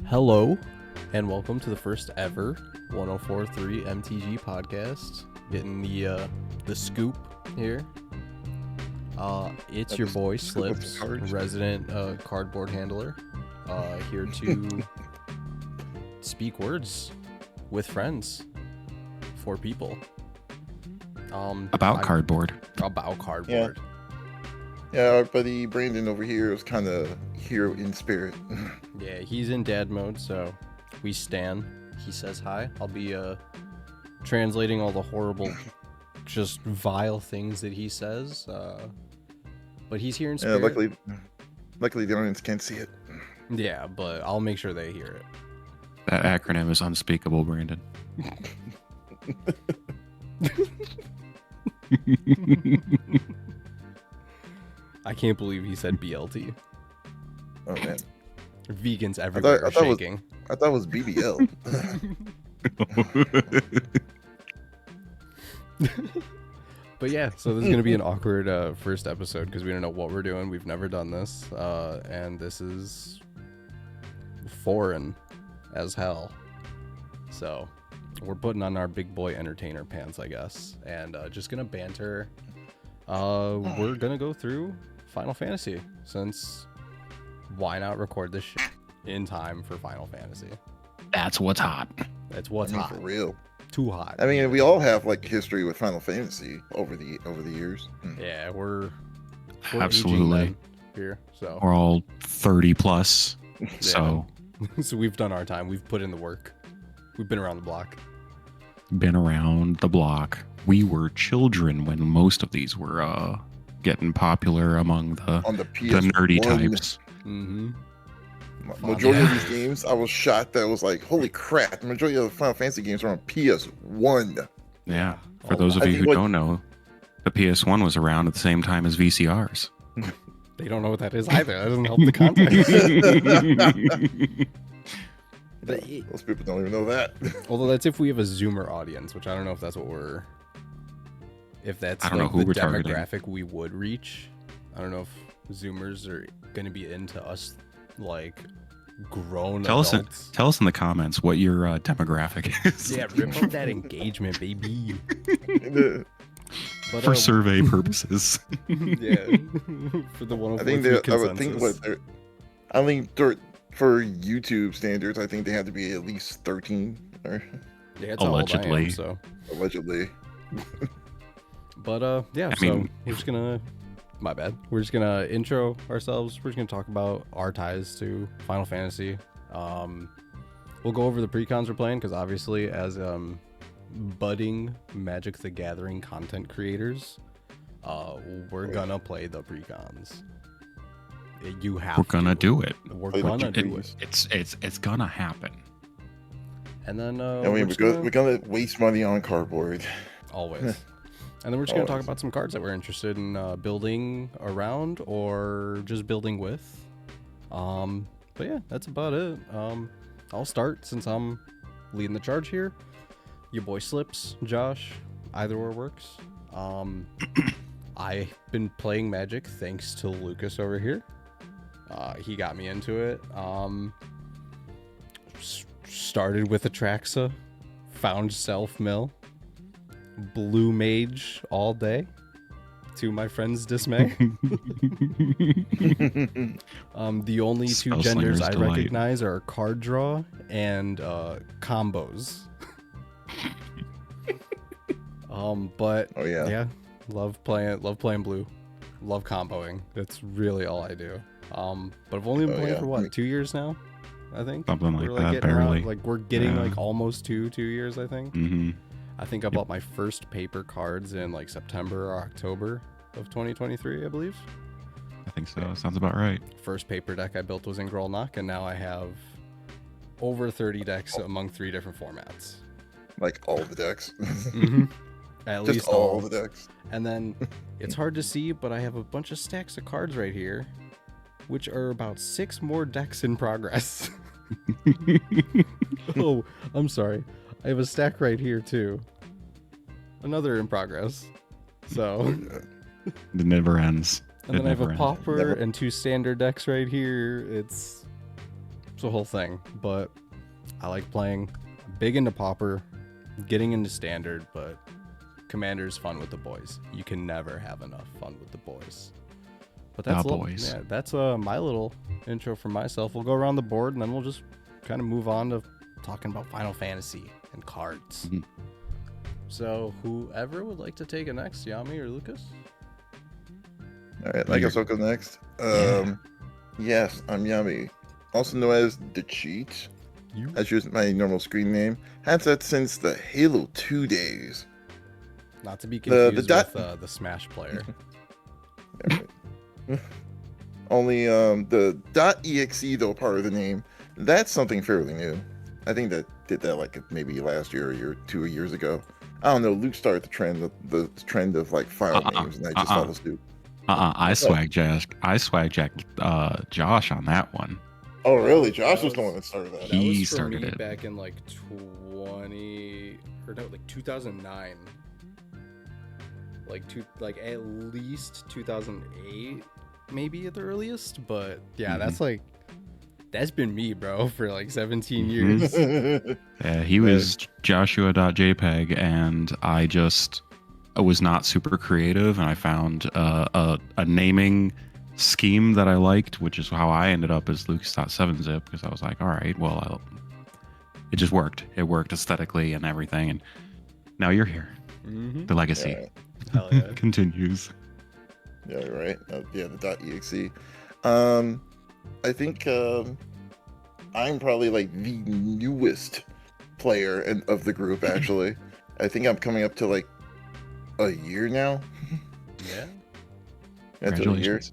Hello, and welcome to the first ever 104.3 MTG podcast. Getting the scoop here. It's your boy Slips, resident cardboard handler, here to speak words with friends for people. About cardboard. About cardboard. Yeah, our buddy Brandon over here is kind of here in spirit. Yeah, he's in dad mode, so we stan. He says hi. I'll be translating all the horrible, just vile things that he says. But he's here in spirit. Luckily the audience can't see it. Yeah, but I'll make sure they hear it. That acronym is unspeakable, Brandon. I can't believe he said BLT. Oh man, vegans everywhere are shaking. I thought it was BBL. But yeah, so this is gonna be an awkward first episode because we don't know what we're doing. We've never done this, and this is foreign as hell. So we're putting on our big boy entertainer pants, I guess, and just gonna banter. We're gonna go through Final Fantasy, since why not record this shit in time for Final Fantasy? That's what's hot. That's what's hot. For real. Too hot. I mean, we all have like history with Final Fantasy over the years. Yeah, we're absolutely here. So we're all 30 plus. Yeah. So so we've done our time. We've put in the work. We've been around the block. Been around the block. We were children when most of these were getting popular among the nerdy types. Mm-hmm. Majority of these games, I was shocked that it was like, holy crap, the majority of the Final Fantasy games are on PS1. Yeah. For those of you who don't know, the PS1 was around at the same time as VCRs. They don't know what that is either. That doesn't help the context. Most people don't even know that. Although that's if we have a Zoomer audience, which I don't know if that's what we're... If that's I don't know who the we're demographic targeting. we would reach. I don't know if Zoomers are going to be into us, like, grown adults. Tell us in the comments what your demographic is. Yeah, rip up that engagement, baby. But, for survey purposes. Yeah, for the 104 I think for YouTube standards, I think they have to be at least 13. Or... Yeah, it's allegedly. Allegedly. But yeah, we're just gonna... My bad. We're just gonna intro ourselves. We're just gonna talk about our ties to Final Fantasy. We'll go over the precons we're playing, because obviously as budding Magic the Gathering content creators, we're gonna play the precons. You have We're gonna do it. We're gonna do it. It's gonna happen. And then we're gonna waste money on cardboard. Always. And then we're just going to talk about some cards that we're interested in building around or just building with. But yeah, that's about it. I'll start since I'm leading the charge here. Your boy Slips, Josh, either or works. I've been playing Magic thanks to Lucas over here. He got me into it. Started with Atraxa, found Self-Mill. Blue Mage all day, to my friend's dismay. The only two genders I recognize are card draw and combos. But yeah, love playing blue, love comboing. That's really all I do. But I've only been playing for what, 2 years now, I think. Something like that, barely. We're getting like almost 2 years, I think. Mm-hmm. I think I bought my first paper cards in like September or October of 2023, I believe. I think so. Sounds about right. First paper deck I built was in Grolnok, and now I have over 30 decks among 3 different formats. Like all the decks. Mm-hmm. At Just least all the decks. And then it's hard to see, but I have a bunch of stacks of cards right here, which are about 6 more decks in progress. Oh, I'm sorry. I have a stack right here too. Another in progress. So it never ends. And then I have a pauper and 2 standard decks right here. It's a whole thing, but I like playing. Big into Pauper, getting into Standard, but Commander's fun with the boys. You can never have enough fun with the boys. But that's boys. Yeah, that's my little intro for myself. We'll go around the board and then we'll just kind of move on to talking about Final Fantasy and cards. Mm-hmm. So whoever would like to take it next, Yami or Lucas? All right, I guess I'll go next. Yes, I'm Yami, also known as The Cheat. That's just my normal screen name. Had that since the Halo 2 days. Not to be confused with the Smash player. Only the .exe though part of the name, that's something fairly new. I think that did that like maybe last year or 2 years ago. I don't know. Luke started the trend of like file names, and I just followed suit. I swag jacked Josh on that one. Oh really? Josh was the one that started that. He started it back in like 2009. Like at least 2008, maybe at the earliest. But yeah, that's been me, bro, for like 17 years. Yeah, he was Joshua.jpg, and I was not super creative, and I found a naming scheme that I liked, which is how I ended up as Luke's.7zip, because I was like, all right, well, it just worked. It worked aesthetically and everything, and now you're here. Mm-hmm. The legacy continues. Yeah, right. The .exe. I think I'm probably like the newest player of the group. Actually, I think I'm coming up to like a year now. Yeah. Congratulations.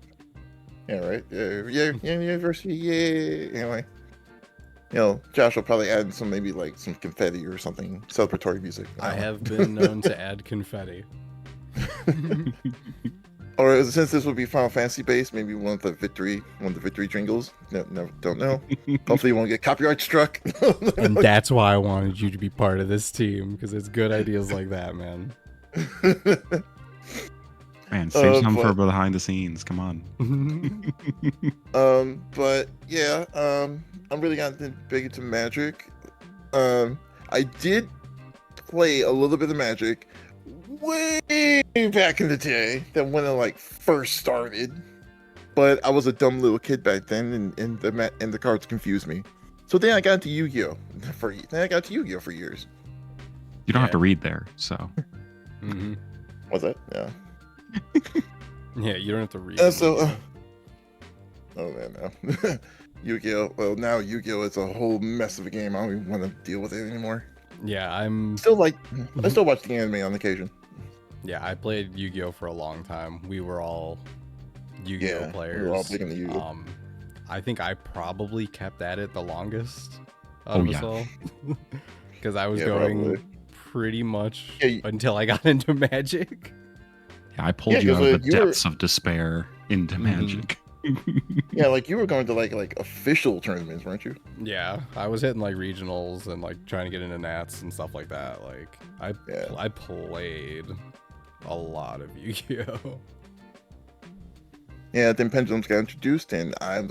Yeah, right. Yeah, university. Yeah. Anyway, Josh will probably add some confetti or something, celebratory music. I have been known to add confetti. Or since this would be Final Fantasy based, maybe one of the victory jingles. No, don't know. Hopefully you won't get copyright struck. And that's why I wanted you to be part of this team, because it's good ideas like that, man. Man, save some for behind the scenes. Come on. But yeah, I'm really gotten big into Magic. I did play a little bit of Magic way back in the day, that when I first started, but I was a dumb little kid back then, and the cards confused me. So then I got into Yu-Gi-Oh for years. You don't have to read there, so. Mm-hmm. What's that? Yeah. Yeah, you don't have to read. Oh man, no. Yu-Gi-Oh. Well, now Yu-Gi-Oh is a whole mess of a game. I don't even want to deal with it anymore. Yeah, I still watch the anime on occasion. Yeah, I played Yu-Gi-Oh for a long time. We were all Yu-Gi-Oh players. We were all big into Yu-Gi-Oh. I think I probably kept at it the longest out of us all. Because I was going pretty much until I got into Magic. Yeah, I pulled you out of the depths of despair into Magic. Yeah, you were going to like official tournaments, weren't you? Yeah, I was hitting regionals and trying to get into Nats and stuff like that. I played a lot of Yu-Gi-Oh. Yeah, then Pendulums got introduced, and I'm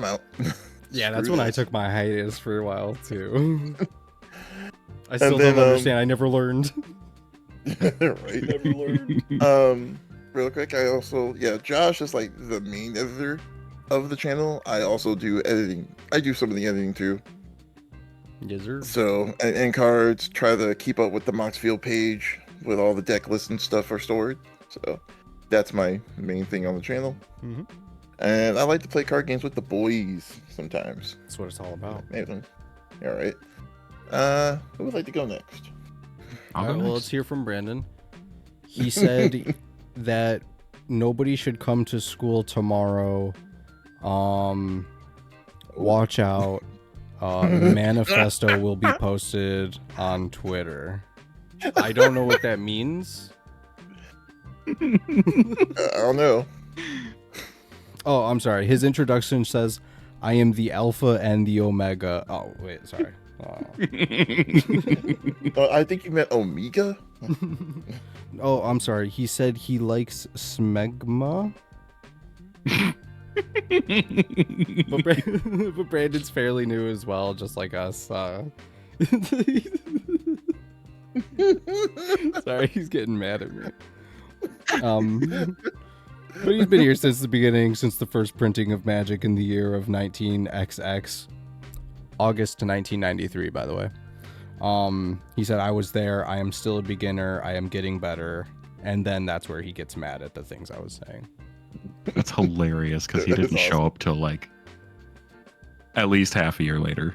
out. Yeah, that's when I took my hiatus for a while too. I still don't understand. I never learned. Right. Never learned. Real quick, I also Josh is the main editor of the channel. I also do editing. I do some of the editing too. Yes, sir. So, and cards, try to keep up with the Moxfield page with all the deck lists and stuff are stored. So that's my main thing on the channel. Mm-hmm. And I like to play card games with the boys sometimes. That's what it's all about. All right. Who would like to go next? All right, well, let's hear from Brandon. He said that nobody should come to school tomorrow. Watch out. Manifesto will be posted on Twitter. I don't know what that means. I don't know. Oh, I'm sorry. His introduction says, I am the Alpha and the Omega. Oh, wait, sorry. I think you meant Omega. Oh, I'm sorry. He said he likes smegma. But Brandon's fairly new as well, just like us. Sorry, he's getting mad at me. But he's been here since the beginning, since the first printing of Magic in the year of 19XX, August to 1993, by the way. He said, I was there, I am still a beginner, I am getting better, and then that's where he gets mad at the things I was saying. That's hilarious because he That is didn't show awesome. up till like at least half a year later.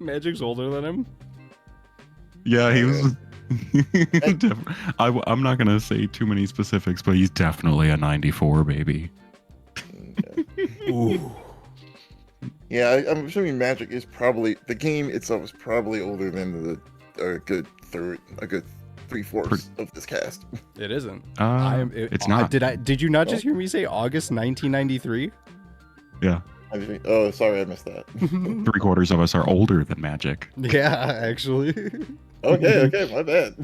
Magic's older than him? Yeah, he Oh, was. I'm not gonna say too many specifics, but he's definitely a 94 baby. Ooh. Yeah, I'm assuming Magic is probably the game itself is probably older than a good 3/4 of this cast. It isn't. It's not. Did you not just hear me say August 1993? Yeah, Oh, sorry, I missed that. 3/4 of us are older than Magic. Yeah, actually. Okay, my bad.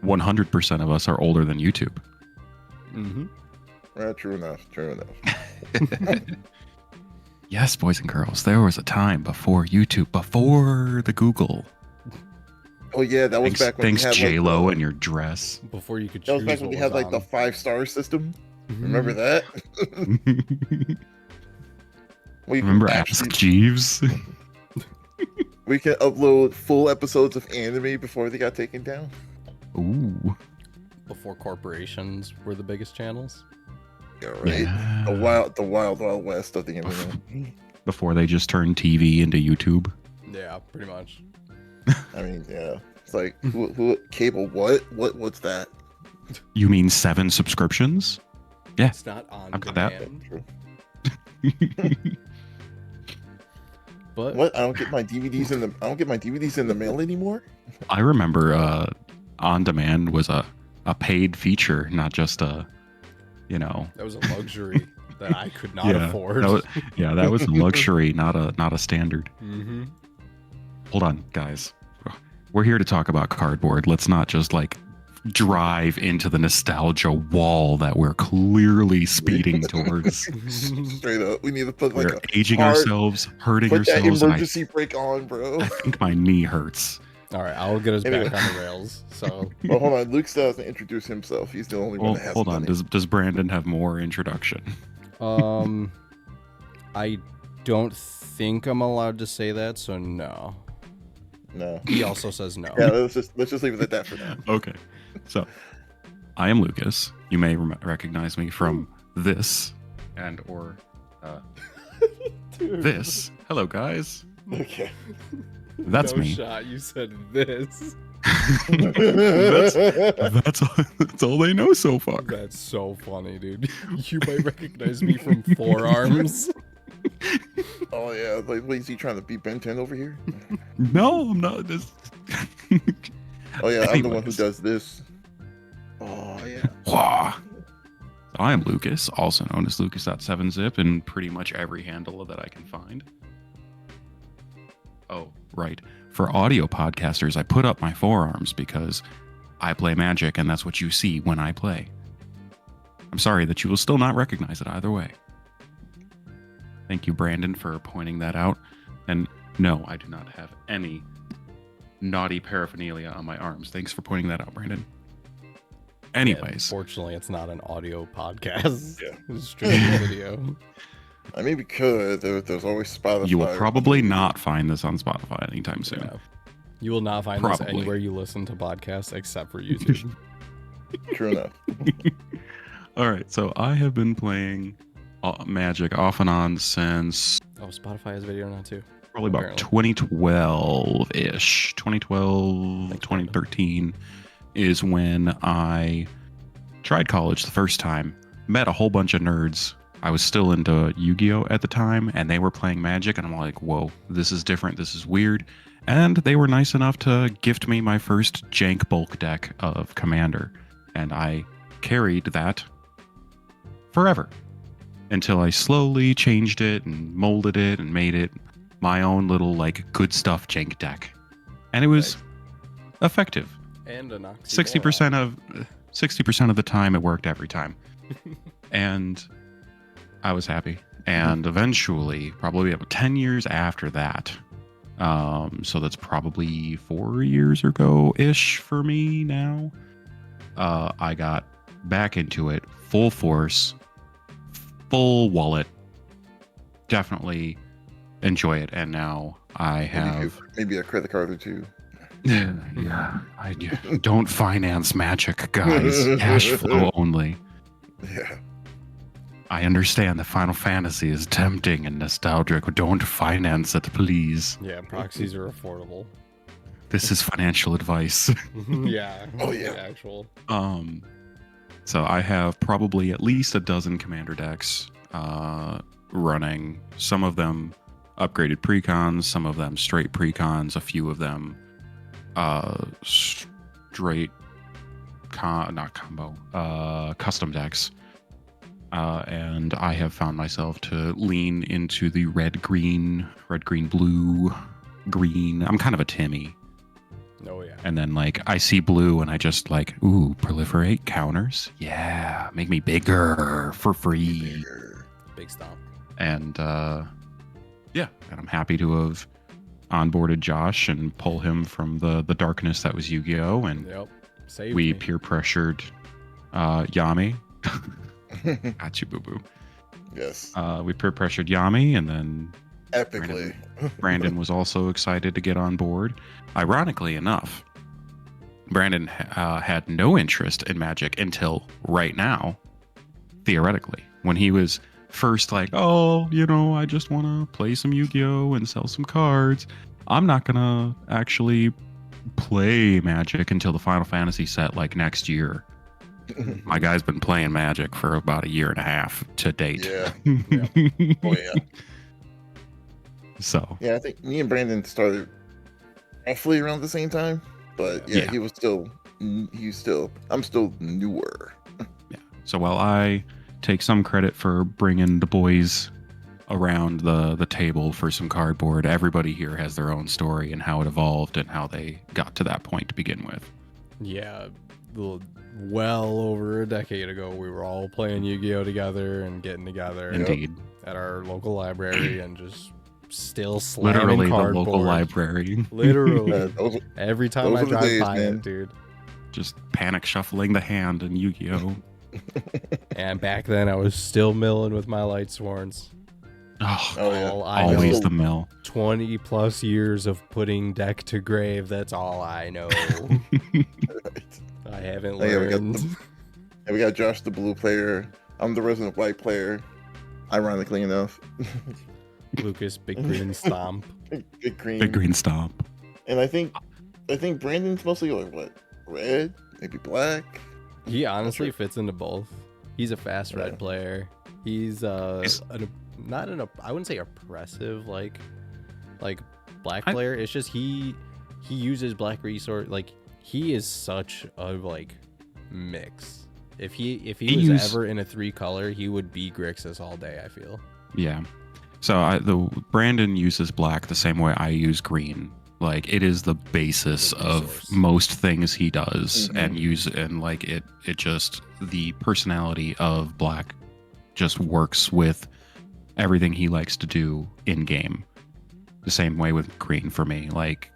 100% of us are older than YouTube. Mm-hmm. True enough. Yes, boys and girls, there was a time before YouTube, before the Google. Oh yeah, that was back when Thanks we had J-Lo like, and your dress. Before you could that choose was back when what we had like the on. 5-star system. Mhm. Remember that? We could Remember actually- Ask Jeeves? We can upload full episodes of anime before they got taken down. Ooh. Before corporations were the biggest channels. Yeah, right. Yeah. The wild west of the internet. Before they just turned TV into YouTube. Yeah, pretty much. I mean, yeah. It's like who cable? What's that? You mean 7 subscriptions? Yeah. It's not on I've got that. demand. True. But What? I don't get my DVDs in the mail anymore. I remember On Demand was a paid feature, not just a, that was a luxury that I could not yeah, afford. that was a luxury, not a standard. Mm-hmm. Hold on, guys. We're here to talk about cardboard. Let's not just like drive into the nostalgia wall that we're clearly speeding towards. Straight up, we need to put like We're aging hard- ourselves, hurting put that ourselves, and emergency brake on, bro. I think my knee hurts. All right, I'll get us Anyway. back on the rails. So Well, hold on. Luke still hasn't introduced himself. He's the only Well, one that has hold on. money. Does Brandon have more introduction? I don't think I'm allowed to say that, so no. No. He also says no. Yeah, let's just leave it at that for now. Okay. So, I am Lucas. You may recognize me from this or Dude. this. Hello, guys. Okay. That's No me. shot. You said this. That's all they know so far. That's so funny, dude. You might recognize me from Forearms. Oh yeah, like what is he trying to be Ben 10 over here? No, I'm not. This. Oh yeah, I'm the one who Anyways. does this. Oh yeah. Wah. So I am Lucas, also known as Lucas.7zip, and pretty much every handle that I can find. Oh, right. For audio podcasters, I put up my forearms because I play Magic, and that's what you see when I play. I'm sorry that you will still not recognize it either way. Thank you, Brandon, for pointing that out. And no, I do not have any naughty paraphernalia on my arms. Thanks for pointing that out, Brandon. Anyways, Fortunately, it's not an audio podcast. Yeah. It's strictly video. I mean, we could. There's always Spotify. you will probably not find this on Spotify anytime soon. Yeah. You will not find Probably. this anywhere you listen to podcasts except for YouTube. True enough. All right, so I have been playing Magic off and on since Oh, Spotify has video now too. probably about Apparently. 2012-ish. 2012, 2013 is when I tried college the first time, met a whole bunch of nerds. I was still into Yu-Gi-Oh! At the time, and they were playing Magic, and I'm like, whoa, this is different, this is weird. And they were nice enough to gift me my first jank bulk deck of Commander, and I carried that forever until I slowly changed it and molded it and made it my own little like good stuff jank deck, and it was Nice. effective. And an oxymoron. 60% of the time, it worked every time. And I was happy. And eventually, probably about 10 years after that, so that's probably 4 years ago-ish for me now, I got back into it, full force, full wallet, definitely enjoy it. And now I have... Maybe a credit card or two. Yeah, I don't finance Magic, guys. Cash flow only. Yeah. I understand that Final Fantasy is tempting and nostalgic, but don't finance it, please. Yeah, proxies are affordable. This is financial advice. Yeah. Oh, yeah. Actual. So I have probably at least a dozen commander decks running. Some of them upgraded precons, some of them straight precons, a few of them straight custom decks. And I have found myself to lean into the red, green, blue, green. I'm kind of a Timmy. Oh, yeah. And then, like, I see blue and I just, like, ooh, proliferate counters. Yeah, make me bigger for free. Big stomp. And, yeah, and I'm happy to have onboarded Josh and pull him from the darkness that was Yu-Gi-Oh! And Yep. Saved we me. peer pressured Yami. Got you, boo-boo. Yes. We peer pressured Yami, and then Epically. Brandon was also excited to get on board. Ironically enough, Brandon had no interest in Magic until right now, theoretically. When he was first like, oh, you know, I just want to play some Yu-Gi-Oh! And sell some cards. I'm not going to actually play Magic until the Final Fantasy set like next year. My guy's been playing Magic for about 1.5 years to date. Yeah. Yep. Oh, yeah. So. Yeah, I think me and Brandon started roughly around the same time. But yeah, Yeah. I'm still newer. Yeah. So while I take some credit for bringing the boys around the table for some cardboard, everybody here has their own story and how it evolved and how they got to that point to begin with. Yeah. Well over a decade ago, we were all playing Yu-Gi-Oh! Together and getting together Indeed. at our local library and just still slamming Literally cardboard. the local library. Literally. Those Every time those I were the drive days, by man. it, dude. Just panic shuffling the hand in Yu-Gi-Oh! And back then, I was still milling with my light sworns. Oh, Oh, yeah. All I always know, the mill. 20 plus years of putting deck to grave. That's all I know. I haven't Oh, yeah, learned. we got Josh, the blue player. I'm the resident white player. Ironically enough. Lucas, big green stomp. Big green. Big green stomp. And I think Brandon's mostly like what? Red? Maybe black? He honestly fits into both. He's a fast red Yeah. player. He's not an I wouldn't say oppressive like black player. It's just he uses black resource. Like he is such a like mix. If he was ever in a 3-color, he would be Grixis all day, I feel. Yeah. So Brandon uses black the same way I use green. Like it is the basis The of resource. most things he does, Mhm. and like it just the personality of black just works with everything he likes to do in game. The same way with green for me. Like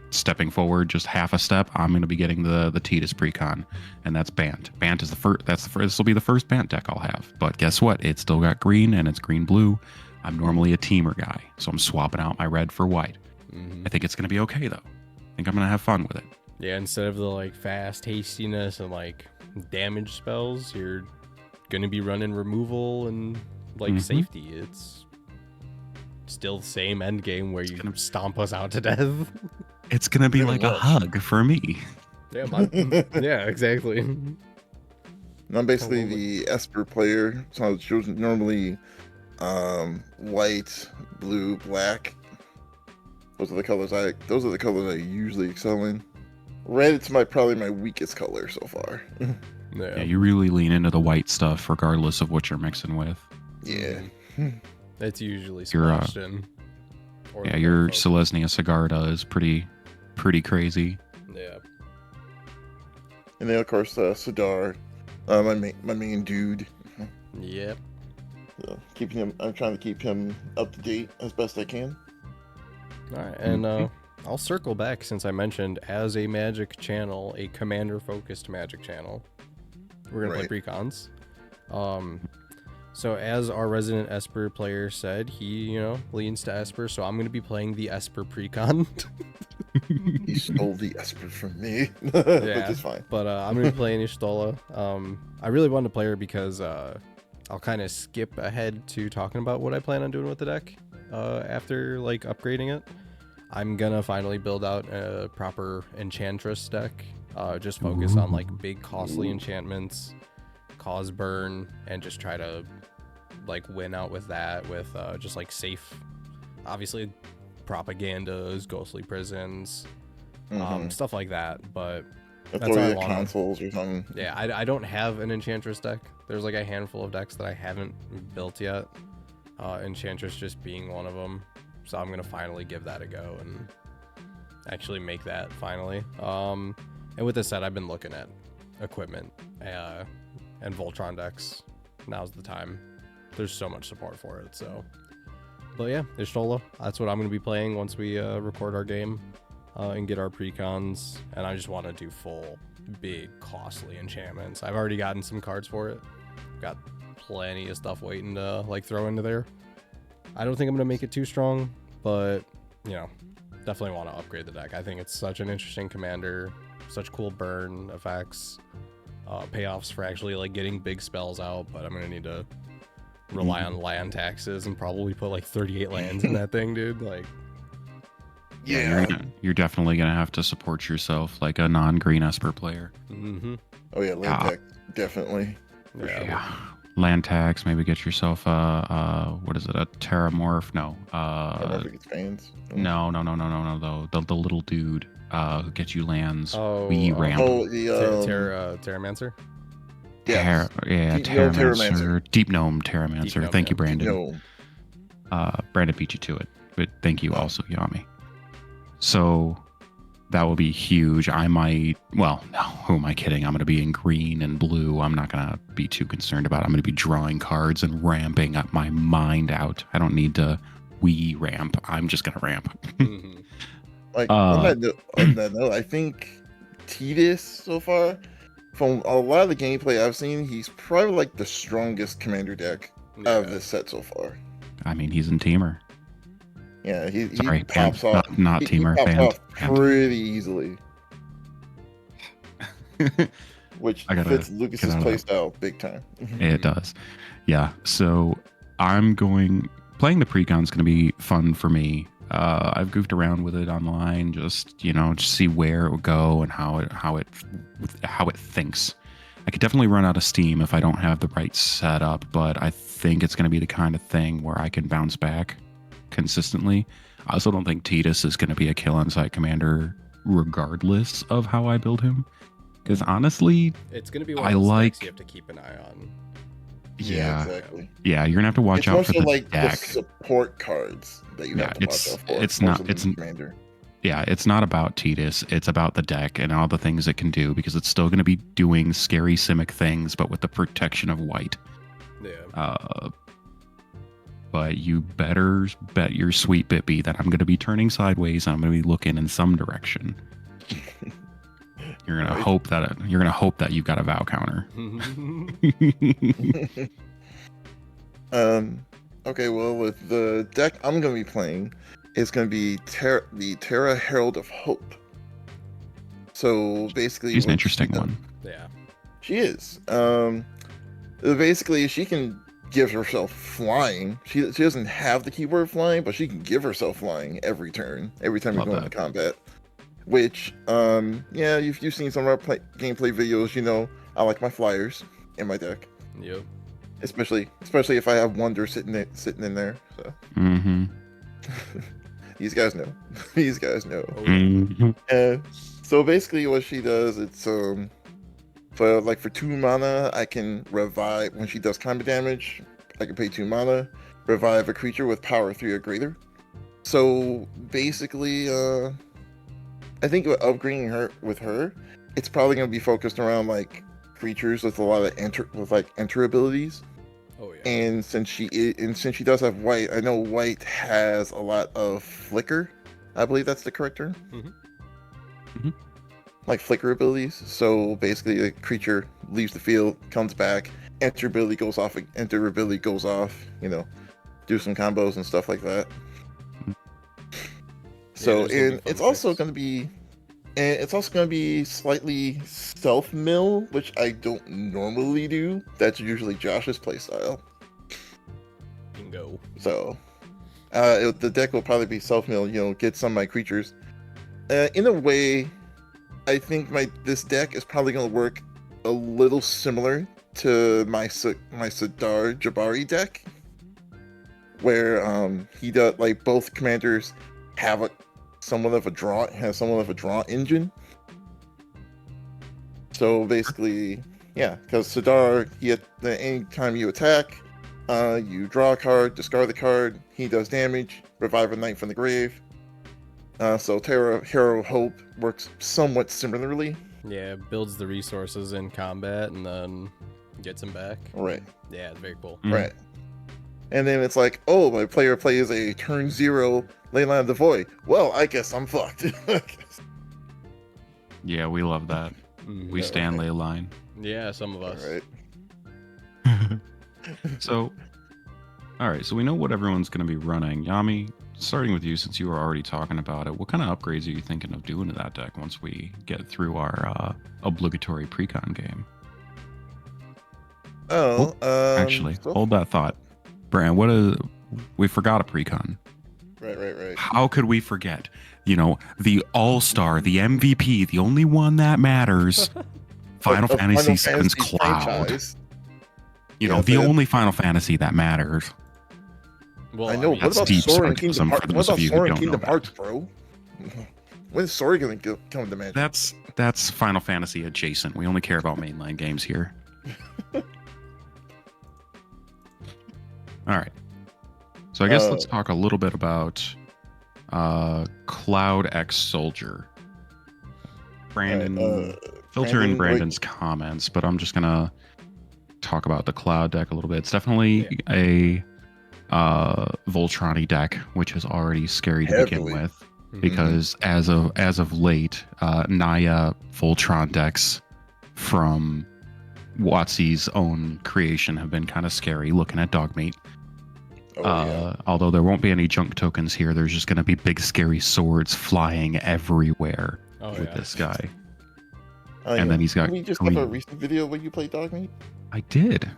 stepping forward just half a step, I'm going to be getting the Tidus precon, and that's Bant. Bant is the first. This will be the first Bant deck I'll have. But guess what? It's still got green and it's green blue. I'm normally a teamer guy, so I'm swapping out my red for white. Mhm. I think it's going to be okay though. I think I'm going to have fun with it. Yeah, instead of the like fast hastiness and like damage spells, you're gonna be running removal and like Mhm. safety. It's still the same end game where you gonna- stomp us out to death. It's going to be Pretty like a much. hug for me. Yeah, yeah, exactly. And I'm basically the Esper player. So it's normally white, blue, black. Those are the colors I usually excel in. Red it's probably my weakest color so far. Yeah, you really lean into the white stuff regardless of what you're mixing with. Yeah. It's usually Your, splashed in. Or Yeah, the your folk. Selesnya Sigarda is pretty crazy. Yeah. and then of course Sidar, my main dude. Yep. So I'm trying to keep him up to date as best I can. All right, and I'll circle back since I mentioned as a Magic channel, a commander-focused Magic channel. We're gonna play precons. So as our resident Esper player said, he leans to Esper, so I'm gonna be playing the Esper precon. He stole the Esper from me, which is fine. But I'm gonna be playing Ishtola. I really wanted to play her because I'll kind of skip ahead to talking about what I plan on doing with the deck after like upgrading it. I'm gonna finally build out a proper Enchantress deck. Just focus on like big costly enchantments, cause burn, and just try to like win out with that with just like safe, obviously propagandas, ghostly prisons, stuff like that. But that's all how I your want consoles or something. Yeah, I don't have an Enchantress deck. There's like a handful of decks that I haven't built yet. Enchantress just being one of them. So I'm gonna finally give that a go and actually make that finally. And with this said, I've been looking at equipment and Voltron decks. Now's the time. There's so much support for it. So, but yeah, Ishtola. That's what I'm gonna be playing once we record our game and get our precons. And I just want to do full, big, costly enchantments. I've already gotten some cards for it. Got plenty of stuff waiting to like throw into there. I don't think I'm gonna make it too strong, but definitely want to upgrade the deck. I think it's such an interesting commander, such cool burn effects, payoffs for actually like getting big spells out. But I'm gonna need to rely on land taxes and probably put like 38 lands in that thing, dude. Like, yeah, you're definitely gonna have to support yourself like a non-green Esper player. Oh yeah, land tax, definitely. Yeah. Land tax, maybe get yourself what is it, a Terramorph? No. Terramorphic expands. No, though. The little dude who gets you lands. Oh, we ramp. Oh, the Terramancer? Yes. Terramancer. Deep Gnome Terramancer. Thank you, Brandon. Brandon beat you to it. But thank you also, Yami. So that will be huge. I might, well, no, who am I kidding? I'm going to be in green and blue. I'm not going to be too concerned about it. I'm going to be drawing cards and ramping up my mind out. I don't need to ramp. I'm just going to ramp. Like, on that note, I think Tidus so far, from a lot of the gameplay I've seen, he's probably like the strongest commander deck of this set so far. I mean, he's in Teamer. Yeah, he pops off. Not Teamer. He pops off pretty easily. Which fits Lucas's playstyle big time. It does. Yeah. So playing the precon is going to be fun for me. I've goofed around with it online, just see where it would go and how it thinks. I could definitely run out of steam if I don't have the right setup, but I think it's going to be the kind of thing where I can bounce back consistently. I also don't think Tidus is going to be a kill on site commander regardless of how I build him, because honestly, it's going to be one of the decks you have to keep an eye on. Yeah, exactly. Yeah, you're gonna have to watch out for the like deck. The support cards that you have to watch out for. It's commander. Yeah, it's not about Tidus. It's about the deck and all the things it can do, because it's still going to be doing scary Simic things, but with the protection of white. Yeah. But you better bet your sweet Bippy that I'm going to be turning sideways and I'm going to be looking in some direction. You're gonna hope that you've got a vow counter. Okay, well, with the deck I'm gonna be playing, it's gonna be the Terra Herald of Hope. So basically, she's an interesting one. Yeah, she is. Basically, she can give herself flying. She doesn't have the keyword flying, but she can give herself flying every turn, every time you go into combat. Which, yeah, you've seen some of our gameplay videos. I like my flyers in my deck. Yep. Especially if I have Wonder sitting in there. So. These guys know. These guys know. So basically, what she does, it's for 2 mana, I can revive when she does combat damage. I can pay 2 mana, revive a creature with power 3 or greater. So basically, I think upgrading her it's probably going to be focused around like creatures with a lot of enter abilities. Oh yeah. And since she does have white, I know white has a lot of flicker. I believe that's the correct term. Like flicker abilities. So basically, the creature leaves the field, comes back, enter ability goes off. You know, do some combos and stuff like that. So and it's also going to be slightly stealth mill, which I don't normally do. That's usually Josh's playstyle. Bingo. So the deck will probably be stealth mill. You know, get some of my creatures. In a way, I think this deck is probably going to work a little similar to my Sidar Jabari deck, where he does like both commanders have somewhat of a draw engine. So basically, yeah, because Sidar, anytime you attack, you draw a card, discard the card, he does damage, revive a knight from the grave. So Hero Hope works somewhat similarly. Yeah, builds the resources in combat and then gets them back. Right. Yeah, it's very cool. Right. And then it's like, oh, my player plays a turn 0 Leyline of the Void. Well, I guess I'm fucked. Yeah, we love that. We stand ley line. Yeah, some of us. Right. So, all right. So we know what everyone's going to be running. Yami, starting with you, since you were already talking about it, what kind of upgrades are you thinking of doing to that deck once we get through our obligatory precon game? Actually, hold that thought. Bran, we forgot a precon. Right. How could we forget? You know, the all-star, the MVP, the only one that matters. Final Fantasy VII's Cloud. Franchise. You know, the only Final Fantasy that matters. Well, I know. What about Sora and Kingdom Hearts, bro? When's Sora gonna come to Magic? That's Final Fantasy adjacent. We only care about mainline games here. All right. So I guess let's talk a little bit about Cloud X Soldier. Brandon, filter in Brandon's comments, but I'm just gonna talk about the Cloud deck a little bit. It's definitely a Voltron deck, which is already scary to begin with, because as of late, Naya Voltron decks from WotC's own creation have been kind of scary looking at Dogmeat. Although there won't be any junk tokens here, there's just going to be big scary swords flying everywhere with this guy. And then he's got. We just have a recent video where you played Dogmeat. I did.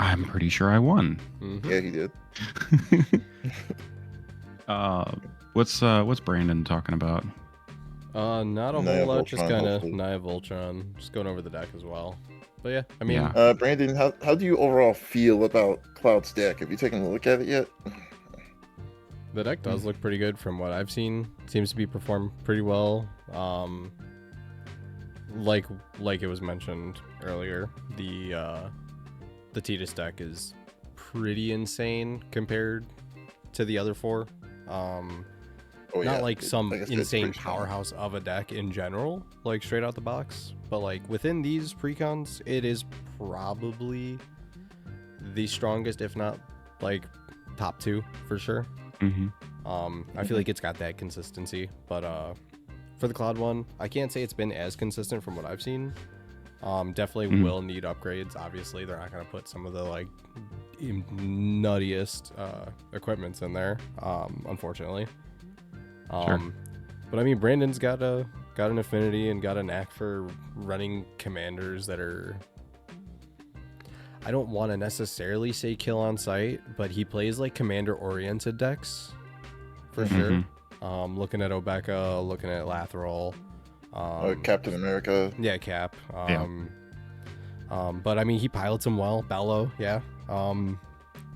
I'm pretty sure I won. Yeah, he did. What's Brandon talking about? Not a whole lot. Just kind of Naya Voltron. Just going over the deck as well. But yeah, I mean, Brandon, how do you overall feel about Cloud's deck? Have you taken a look at it yet? The deck does look pretty good from what I've seen. Seems to be performed pretty well. Like it was mentioned earlier, the Tidus deck is pretty insane compared to the other four. Not like some insane powerhouse of a deck in general, like straight out the box, but like within these precons, it is probably the strongest, if not like top 2 for sure. I feel like it's got that consistency, but for the Cloud one, I can't say it's been as consistent from what I've seen. Definitely will need upgrades. Obviously, they're not going to put some of the like nuttiest equipments in there, unfortunately. But I mean, Brandon's got an affinity and got a knack for running commanders that are, I don't want to necessarily say kill on sight, but he plays like commander oriented decks for sure. Looking at Obeka, looking at Lathril, Captain America. Yeah, Cap. But I mean, he pilots them well. Bello, yeah.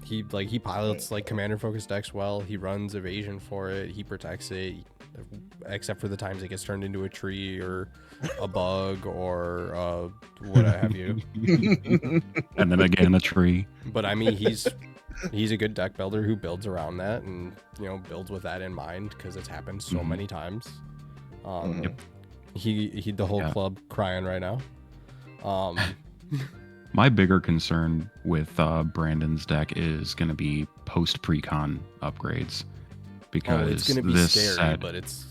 He pilots like commander focused decks well. He runs evasion for it. He protects it, except for the times it gets turned into a tree or a bug or what have you. And then again a tree. But I mean, he's a good deck builder who builds around that and builds with that in mind because it's happened so many times. He the whole Yeah. club crying right now. My bigger concern with Brandon's deck is going to be post precon upgrades, because It's gonna be this scary, set, but it's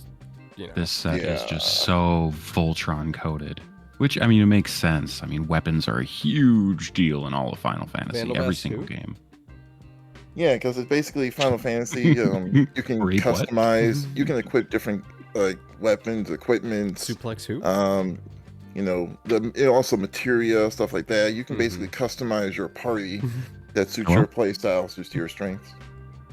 this set is Yeah. just so Voltron coded. Which, I mean, it makes sense. I mean, weapons are a huge deal in all of Final Fantasy, Vandal every Best single too? game. Yeah, because it's basically Final Fantasy. You can Wait, what? customize. You can equip different like weapons, equipments. Suplex who? Also materia, stuff like that. You can basically Mm-hmm. customize your party that suits Hello? your play style, suits to your strengths.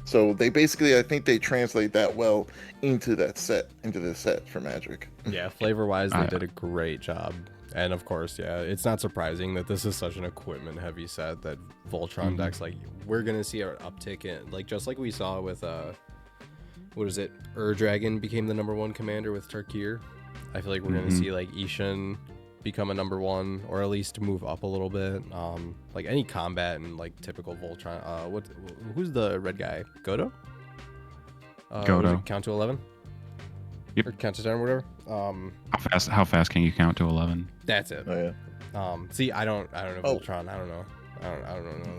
So they basically, I think they translate that well into this set for Magic. Yeah, flavor wise, they I- did a great job. And of course, yeah, it's not surprising that this is such an equipment heavy set that Voltron Mhm. decks, like, we're gonna see an uptick in, like, just like we saw with what is it? Dragon became the #1 commander with Tarkir. I feel like we're gonna Mhm. see like Ishan become a #1, or at least move up a little bit. Like any combat and like typical Voltron. Who's the red guy? Godo? What is Godo. it, count to 11? Yep. Or count to 10 or whatever. How fast can you count to 11? That's it. Oh yeah. See, I don't know Oh. Voltron. I don't know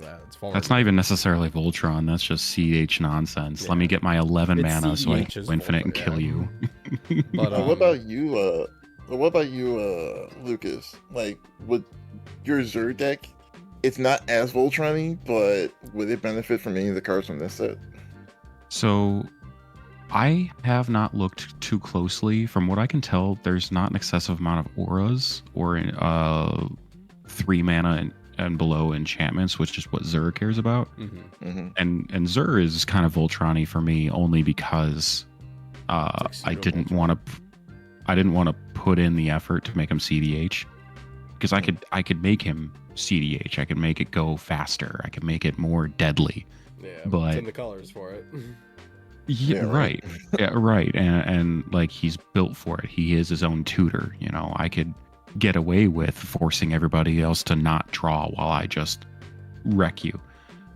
that. It's former. That's not even necessarily Voltron. That's just CH nonsense. Let me Yeah. get my 11 It's mana so I CEH can is go infinite and Voltron, kill yeah. you. But What about you? What about you, Lucas? Like, with your Xur deck, it's not as Voltron-y, but would it benefit from any of the cards from this set? So I have not looked too closely. From what I can tell, there's not an excessive amount of auras or 3 mana and below enchantments, which is what Xur cares about. Mm-hmm. And Xur is kind of Voltron-y for me only because It's like I didn't pseudo-Voltron. want to put in the effort to make him CDH, because I could make him CDH. I could make it go faster. I could make it more deadly. yeah, but- it's in the colors for it. Yeah, Yeah, right. right. Yeah, right. And like, he's built for it. He is his own tutor. You know, I could get away with forcing everybody else to not draw while I just wreck you.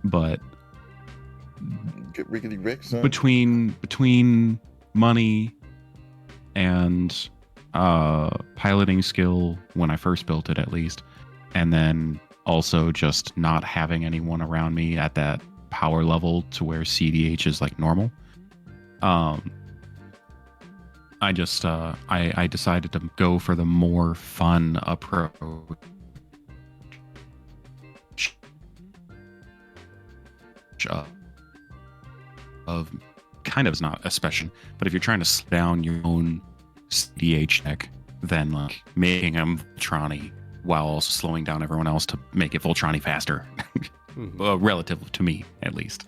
But Get rickety Rick, son. between money and piloting skill, when I first built it at least, and then also just not having anyone around me at that power level to where CDH is like normal, I just I decided to go for the more fun approach of kind of, is not especially, but if you're trying to slow down your own CDH deck, then like making him Voltron-y while also slowing down everyone else to make it Voltron-y faster, Mhm. relative to me at least,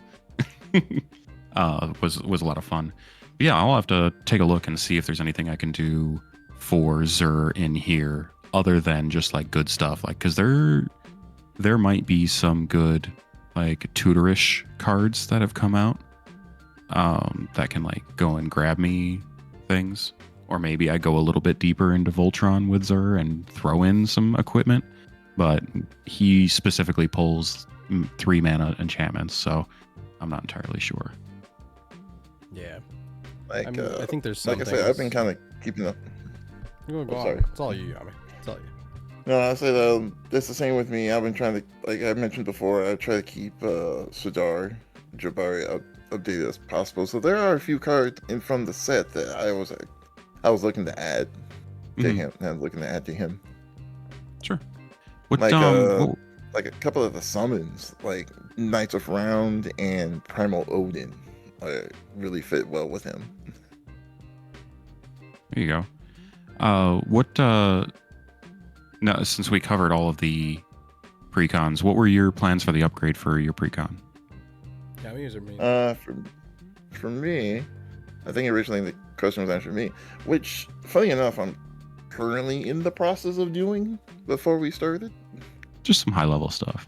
was a lot of fun. But yeah, I'll have to take a look and see if there's anything I can do for Xur in here other than just like good stuff, like, because there might be some good like tutorish cards that have come out that can like go and grab me things, or maybe I go a little bit deeper into Voltron with Xur and throw in some equipment, but he specifically pulls 3 mana enchantments, so I'm not entirely sure. Yeah, Like, I mean, I think there's some like I said, I've been kind of keeping up. Go Oh, on. sorry. It's all you, Yami. It's all you. No, I said it's the same with me. I've been trying to, like I mentioned before, I try to keep Jabari updated as possible. So there are a few cards in from the set that I was looking to add to Mhm. him. And looking to add to him, Sure. What Like, what- like a couple of the summons, like Knights of Round and Primal Odin, really fit well with him. There you go. Now, since we covered all of the precons, what were your plans for the upgrade for your precon? Yami or me? For me, I think originally the question was answered me, which, funny enough, I'm currently in the process of doing before we started. Just some high level stuff.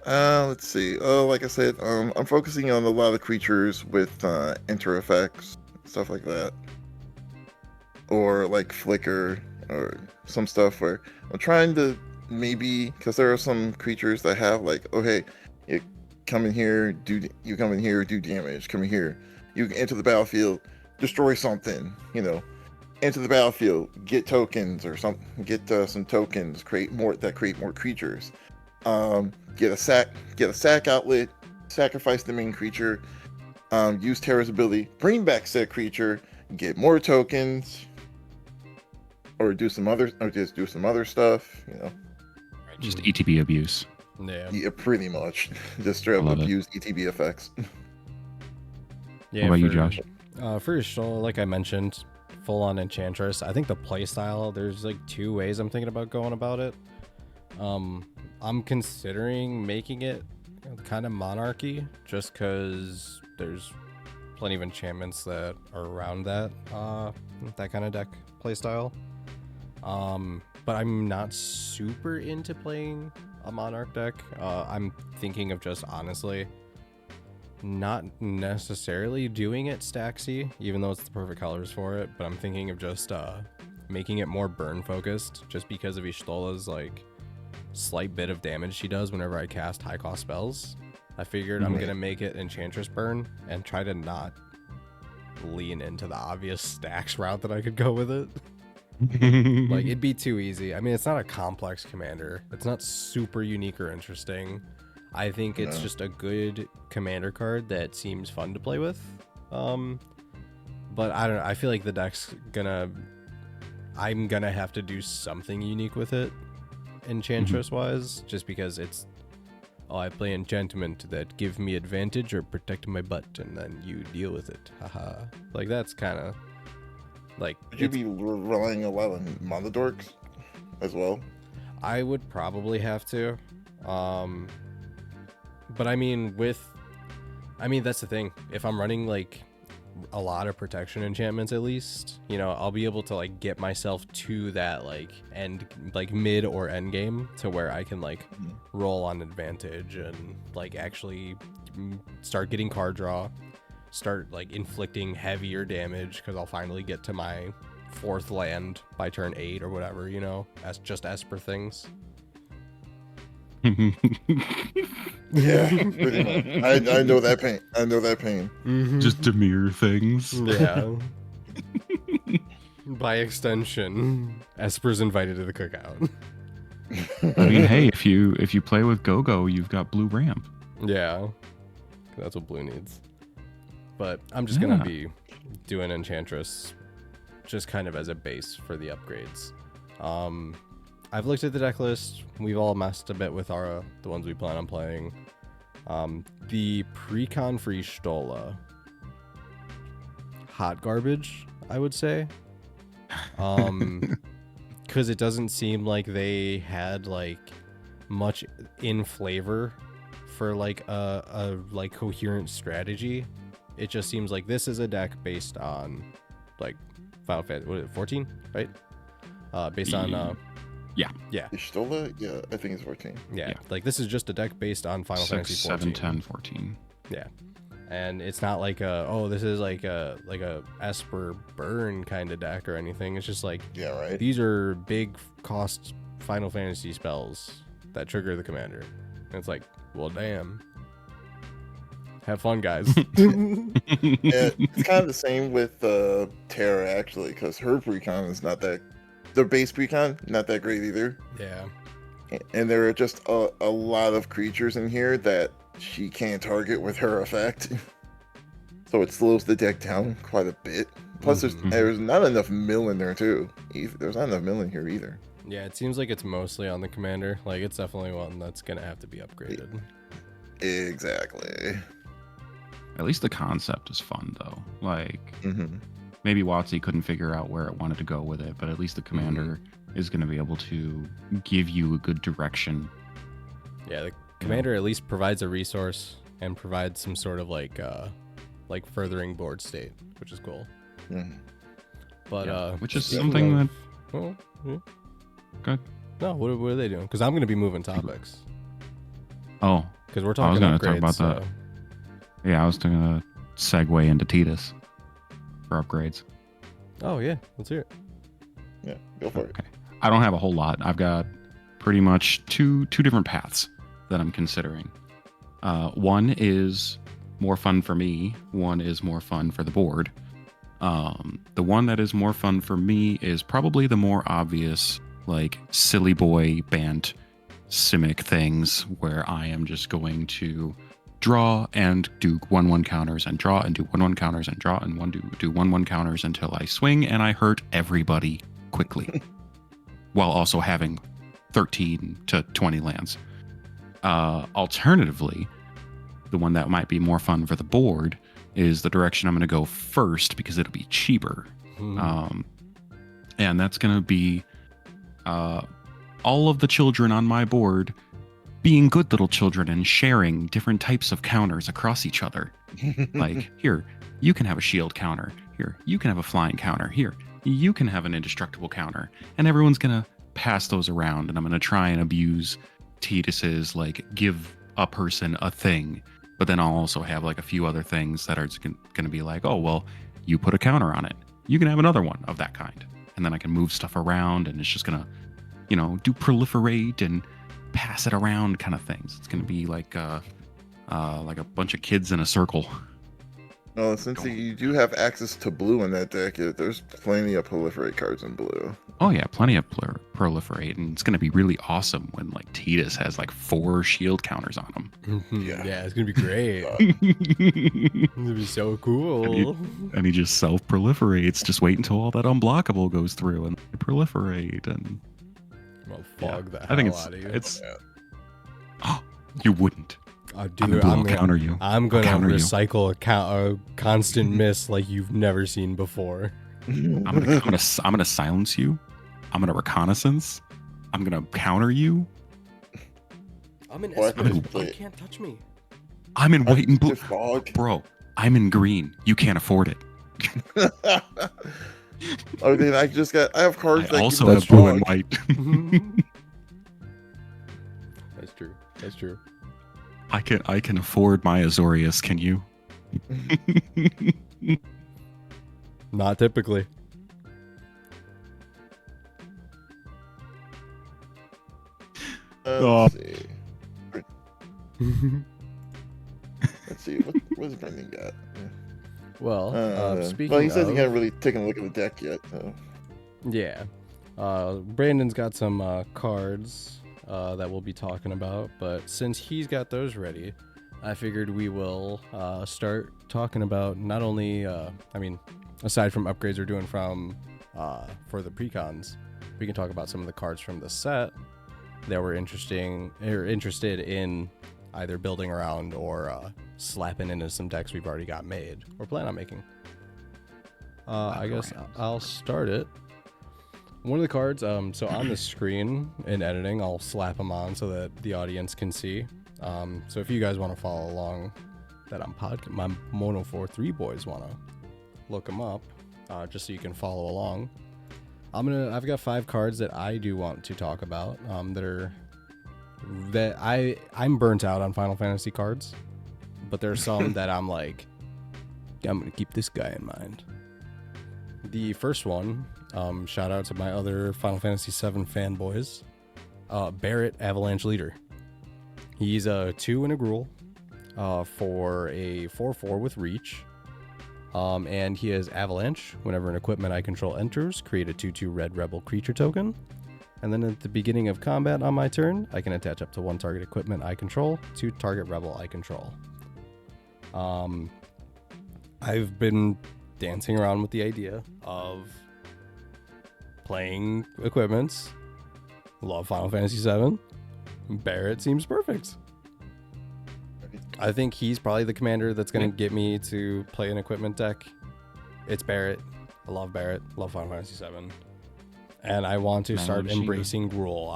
Let's see. Like I said, I'm focusing on a lot of creatures with enter effects, stuff like that, or like flicker, or some stuff where I'm trying to maybe, because there are some creatures that have like, oh hey, you come in here, do damage. Come in here, you enter the battlefield, destroy something, enter the battlefield, get tokens or some tokens, create more creatures. Get a sack outlet, sacrifice the main creature, use Terra's ability, bring back said creature, get more tokens, or just do some other stuff, you know. Just ETB abuse. Yeah, Pretty much. Just straight up abuse ETB effects. yeah. What about you, Josh? For Y'shtola, like I mentioned, full on Enchantress. I think the playstyle, there's like two ways I'm thinking about going about it. I'm considering making it kind of monarchy, just because there's plenty of enchantments that are around that kind of deck playstyle. But I'm not super into playing a monarch deck. I'm thinking of just honestly not necessarily doing it Staxy, even though it's the perfect colors for it, but I'm thinking of just making it more burn focused, just because of Y'shtola's like slight bit of damage she does whenever I cast high cost spells. I figured I'm gonna make it Enchantress burn and try to not lean into the obvious stacks route that I could go with it. Like, it'd be too easy. I mean, it's not a complex commander. It's not super unique or interesting. I think it's just a good commander card that seems fun to play with. But I don't know. I feel like the deck's I'm gonna have to do something unique with it, Enchantress-wise, just because it's... Oh, I play enchantment that give me advantage or protect my butt, and then you deal with it. Haha. Like, that's kind of... Like, would you be relying a lot on Mana Dorks as well? I would probably have to. But I mean, that's the thing. If I'm running like a lot of protection enchantments, at least, you know, I'll be able to like get myself to that like mid or end game to where I can like roll on advantage and like actually start getting card draw, start like inflicting heavier damage because I'll finally get to my 4th land by turn 8 or whatever, you know, as just Esper things. Yeah, pretty much. I know that pain. I know that pain. Just Demir things. Yeah. By extension, Esper's invited to the cookout. I mean, hey, if you play with Go-Go, you've got blue ramp. Yeah, that's what blue needs. But I'm just gonna be doing Enchantress just kind of as a base for the upgrades. I've looked at the deck list. We've all messed a bit with the ones we plan on playing. The precon for Y'shtola, hot garbage, I would say. Because it doesn't seem like they had like much in flavor for like a like coherent strategy. It just seems like this is a deck based on like Final Fantasy, what is it, 14, right? Based on yeah. Y'shtola? Yeah, I think it's 14. Yeah, like this is just a deck based on Final Fantasy 14. 7, 10, 14. Yeah. And it's not like this is like a Esper burn kind of deck or anything. It's just like, yeah, right. These are big cost Final Fantasy spells that trigger the commander. And it's like, well, damn. Have fun, guys. Yeah, it's kind of the same with Terra, actually, because her precon is not that... The base precon, not that great either. Yeah. And there are just a lot of creatures in here that she can't target with her effect. So it slows the deck down quite a bit. Plus, there's not enough mill in there, too. There's not enough mill in here either. Yeah, it seems like it's mostly on the commander. Like, it's definitely one that's going to have to be upgraded. Exactly. At least the concept is fun, though. Like, maybe WotC couldn't figure out where it wanted to go with it, but at least the commander is going to be able to give you a good direction. Yeah, the commander at least provides a resource and provides some sort of like furthering board state, which is cool. But which is something that... Oh, yeah. Good. No, what are they doing? Because I'm going to be moving topics. Oh, because we're talking I was upgrades. Talk about that. Yeah, I was going to segue into Titus for upgrades. Oh yeah, let's hear it. Yeah, go for it. Okay. I don't have a whole lot. I've got pretty much two different paths that I'm considering. One is more fun for me. One is more fun for the board. The one that is more fun for me is probably the more obvious, like silly boy band simic things, where I am just going to draw and do 1/1 counters and draw and do 1/1 counters and draw and do 1/1 counters until I swing and I hurt everybody quickly, while also having 13 to 20 lands. Alternatively, the one that might be more fun for the board is the direction I'm going to go first because it'll be cheaper. And that's going to be all of the children on my board being good little children and sharing different types of counters across each other. Like, here, you can have a shield counter. Here, you can have a flying counter. Here, you can have an indestructible counter. And everyone's going to pass those around. And I'm going to try and abuse Tidus's, like, give a person a thing. But then I'll also have, like, a few other things that are going to be like, oh, well, you put a counter on it. You can have another one of that kind. And then I can move stuff around, and it's just going to, you know, do proliferate and pass it around kind of things. It's going to be like a bunch of kids in a circle. Well, since you do have access to blue in that deck, there's plenty of proliferate cards in blue. Oh yeah, plenty of proliferate, and it's going to be really awesome when like Tidus has like 4 shield counters on him. Yeah, it's going to be great. It's going to be so cool. And he just self-proliferates. Just wait until all that unblockable goes through and they proliferate. And I'll fog the hell I think out of you. Oh, you wouldn't. Dude, I'll counter you. I'm gonna recycle a constant miss like you've never seen before. I'm gonna silence you. I'm gonna reconnaissance. I'm gonna counter you. I'm in Esper. You can't touch me. I'm in white and blue. Bro, I'm in green. You can't afford it. Oh, then I have cards. I also have blue and white. That's true. That's true. I can afford my Azorius. Can you? Not typically. Let's see. Let's see. What's Brendan got? Well, speaking well, he says of, he hasn't really taken a look at the deck yet. So. Yeah. Brandon's got some cards that we'll be talking about, but since he's got those ready, I figured we will start talking about not only, aside from upgrades we're doing for the precons, we can talk about some of the cards from the set that we're interested in either building around or slapping into some decks we've already got made or plan on making. I guess I'll start it. One of the cards, so on the screen in editing, I'll slap them on so that the audience can see. So if you guys want to follow along, that my Mono 4-3 boys want to look them up, just so you can follow along. I've got 5 cards that I do want to talk about, I'm burnt out on Final Fantasy cards, but there's some that I'm like, I'm gonna keep this guy in mind. The first one, shout out to my other Final Fantasy VII fanboys, Barret, Avalanche Leader. He's a 2 and a Gruul for a 4/4 with reach. And he has Avalanche. Whenever an equipment I control enters, create a 2/2 red rebel creature token. And then at the beginning of combat on my turn, I can attach up to 1 target equipment I control to target rebel I control. I've been dancing around with the idea of playing equipments. Love Final Fantasy VII. Barret seems perfect. I think he's probably the commander that's going to get me to play an equipment deck. It's Barret. I love Barret. Love Final Fantasy VII. And I want to start embracing Gruul.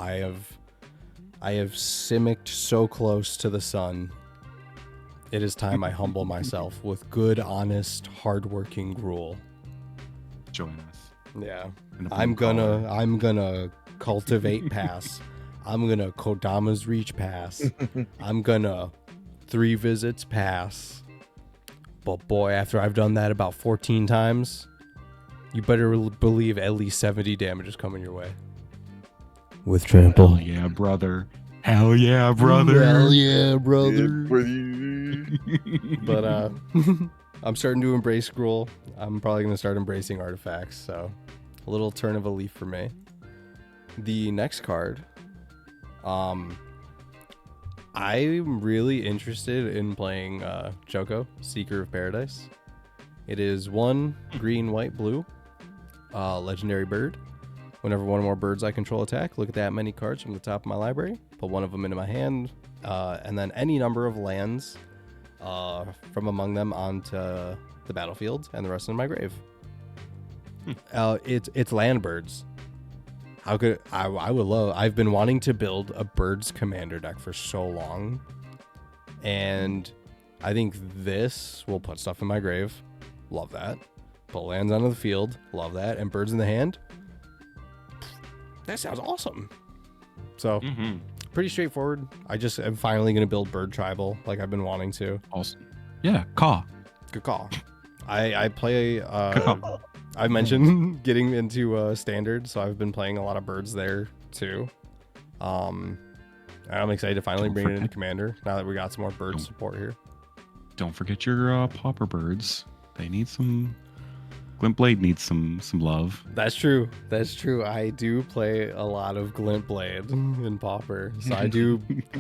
I have simicked so close to the sun. It is time I humble myself with good, honest, hardworking Gruul. Join us. Yeah. I'm gonna cultivate pass. I'm gonna Kodama's reach pass. I'm gonna 3 visits pass. But boy, after I've done that about 14 times, you better believe at least 70 damage is coming your way. With trample. Hell yeah, brother. Hell yeah, brother. Hell yeah, brother. Yeah, But I'm starting to embrace Gruul. I'm probably going to start embracing artifacts, so a little turn of a leaf for me. The next card, I'm really interested in playing Choco, Seeker of Paradise. It is 1 green, white, blue, legendary bird. Whenever one or more birds I control attack, look at that many cards from the top of my library, put one of them into my hand, and then any number of lands from among them onto the battlefield and the rest in my grave. It's land birds. How could I would love. I've been wanting to build a birds commander deck for so long, and I think this will put stuff in my grave. Love that. Put lands onto the field. Love that. And birds in the hand. That sounds awesome. So pretty straightforward. I just am finally going to build bird tribal like I've been wanting to. Awesome. Yeah, caw. Good call. I play. I mentioned getting into standard, so I've been playing a lot of birds there too. I'm excited to finally bring it into commander now that we got some more bird support here. Don't forget your pauper birds. They need some. Glintblade needs some love. That's true. That's true. I do play a lot of Glintblade in Pauper. So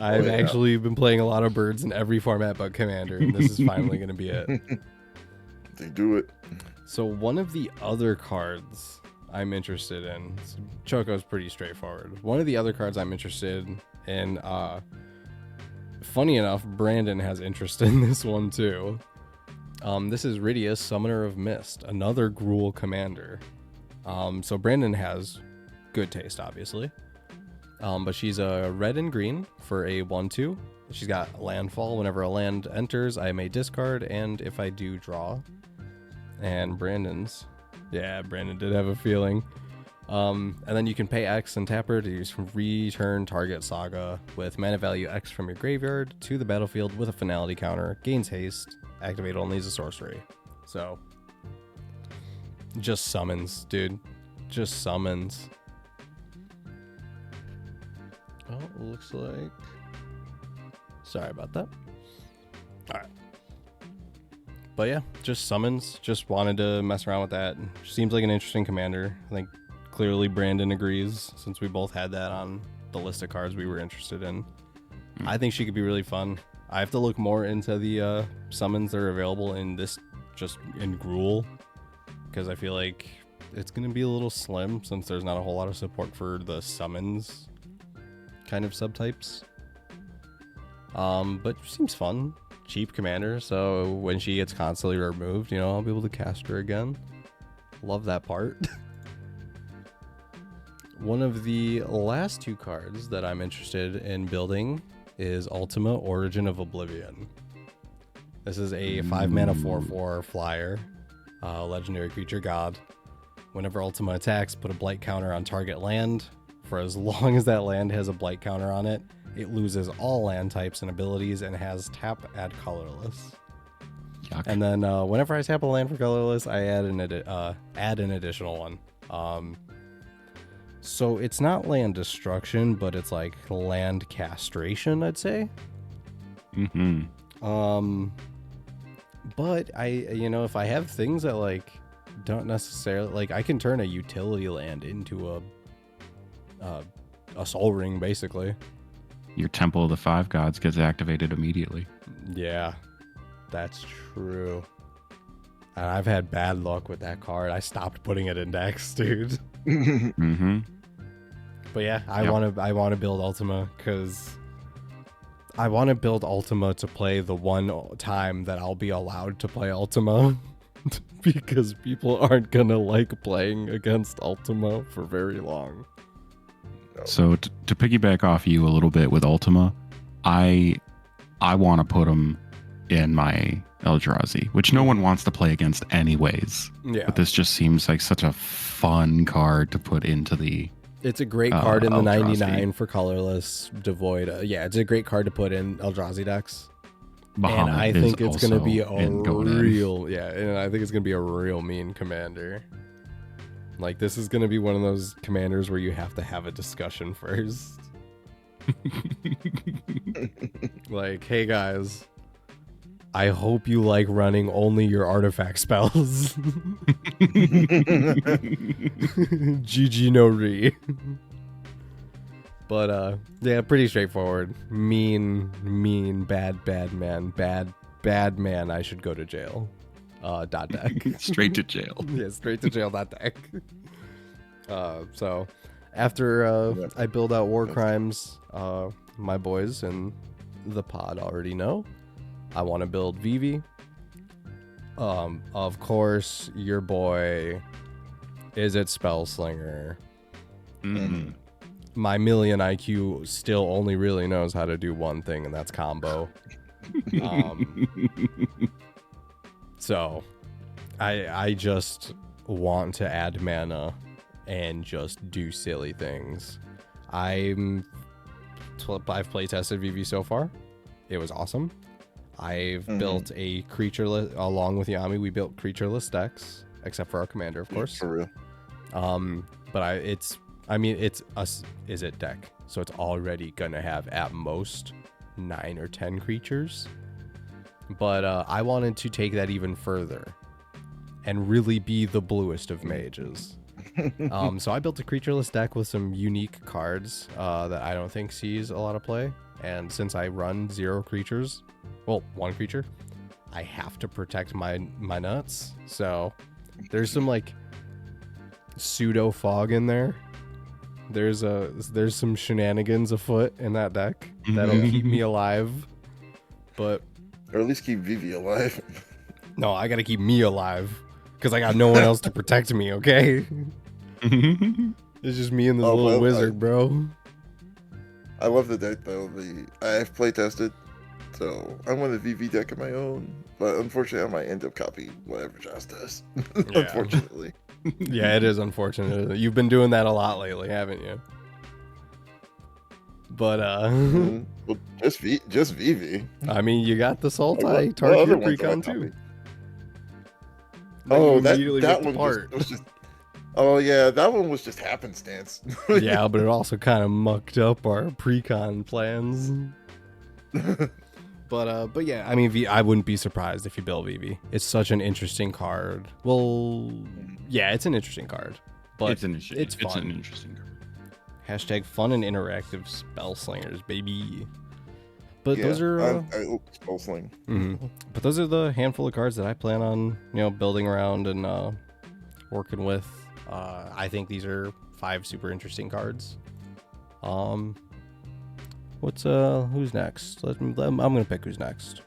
I've actually been playing a lot of birds in every format but Commander. And this is finally going to be it. They do it. So one of the other cards I'm interested in, Choco's pretty straightforward. One of the other cards I'm interested in, funny enough, Brandon has interest in this one too. This is Rydius, Summoner of Mist, another Gruul commander. So Brandon has good taste, obviously. But she's a red and green for a 1/2. She's got landfall. Whenever a land enters, I may discard, and if I do, draw. And Brandon's, Brandon did have a feeling. And then you can pay X and tap her to return target saga with mana value X from your graveyard to the battlefield with a finality counter, gains haste, activate only as a sorcery. So just summons, dude. Just summons. Oh, it looks like. Sorry about that. All right. But yeah, just summons. Just wanted to mess around with that. Seems like an interesting commander. I think clearly Brandon agrees since we both had that on the list of cards we were interested in. I think she could be really fun. I have to look more into the summons that are available in this, just in Gruul, because I feel like it's going to be a little slim since there's not a whole lot of support for the summons kind of subtypes. But seems fun. Cheap commander, so when she gets constantly removed, I'll be able to cast her again. Love that part. One of the last 2 cards that I'm interested in building is Ultima Origin of Oblivion. This is a 5 mana 4/4 flyer, legendary creature god. Whenever Ultima attacks, put a blight counter on target land. For as long as that land has a blight counter on it, it loses all land types and abilities and has tap, add colorless. Yuck. And then whenever I tap a land for colorless, I add an additional one. So it's not land destruction, but it's like land castration, I'd say. But if I have things that like don't necessarily like, I can turn a utility land into a soul ring, basically. Your Temple of the Five Gods gets activated immediately. Yeah, that's true. And I've had bad luck with that card. I stopped putting it in decks, dude. But yeah, I want to build Ultima because I want to build Ultima to play the one time that I'll be allowed to play Ultima because people aren't gonna like playing against Ultima for very long. So to piggyback off you a little bit with Ultima, I want to put them in my Eldrazi, which no one wants to play against anyways. Yeah. But this just seems like such a fun card to put into the... It's a great card in the Eldrazi. 99 for colorless, devoid. It's a great card to put in Eldrazi decks. Bahamut, and I think it's going to be a real... Yeah, and I think it's going to be a real mean commander. Like, this is going to be one of those commanders where you have to have a discussion first. Like, hey guys, I hope you like running only your artifact spells. GG no re. But yeah, pretty straightforward. Mean, bad man. Bad man, I should go to jail. Dot deck. Straight to jail. Yeah, straight to jail dot deck. So after I build out war crimes, my boys and the pod already know I want to build Vivi. Of course, your boy is it Spellslinger. Mm-hmm. My million IQ still only really knows how to do one thing, and that's combo. So I just want to add mana and just do silly things. I've play tested Vivi so far. It was awesome. I've built a creatureless, along with Yami, we built creatureless decks, except for our commander, of course. For real. But it's a Izzet deck, so it's already gonna have at most 9 or 10 creatures. But I wanted to take that even further and really be the bluest of mages. So I built a creatureless deck with some unique cards that I don't think sees a lot of play. And since I run 0 creatures, well, 1 creature, I have to protect my nuts. So there's some like pseudo fog in there. There's some shenanigans afoot in that deck that'll keep me alive. But Or at least keep Vivi alive. no, I gotta keep me alive because I got no one else to protect me. Okay, it's just me and this little wizard, bro. I love the deck though. I've play tested, so I want a VV deck of my own. But unfortunately, I might end up copying whatever Josh does. Yeah. Unfortunately. Yeah, it is unfortunate. You've been doing that a lot lately, haven't you? But Well, just Vivi. I mean, you got the Sultai What target other ones have I precon too. copied? That you Oh, immediately that ripped one apart. was just. Oh yeah, that one was just happenstance. Yeah, but it also kind of mucked up our precon plans. But yeah, I mean, I wouldn't be surprised if you build Vivi. It's such an interesting card. Well, yeah, it's an interesting card, but it's fun. an interesting card. Hashtag fun and interactive spell slingers, baby. But Yeah, those are Spellsling. but those are the handful of cards that I plan on, building around and working with. I think these are 5 super interesting cards. Who's next? I'm gonna pick who's next.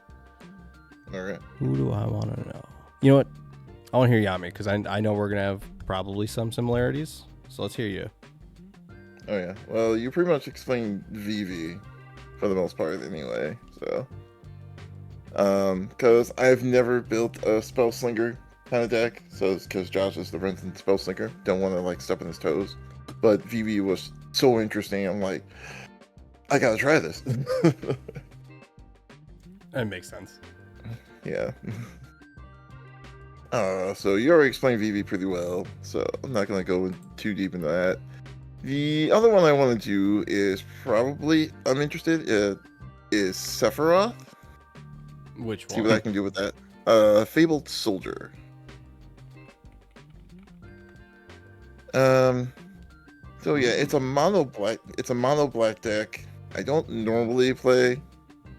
All right. Who do I want to know? You know what? I want to hear Yami because I know we're gonna have probably some similarities. So let's hear you. Oh yeah. Well, you pretty much explained Vivi for the most part, anyway. So, because I've never built a Spellslinger kind of deck, so it's because Josh is the Renton Spellslinger. Don't want to like step on his toes, but Vivi was so interesting. I'm like, I gotta try this. That makes sense. Yeah. So you already explained Vivi pretty well, so I'm not gonna go too deep into that. The other one I want to do is probably I'm interested is Sephiroth. Which one? See what I can do with that. Fabled Soldier. So yeah, it's a mono black deck. I don't normally play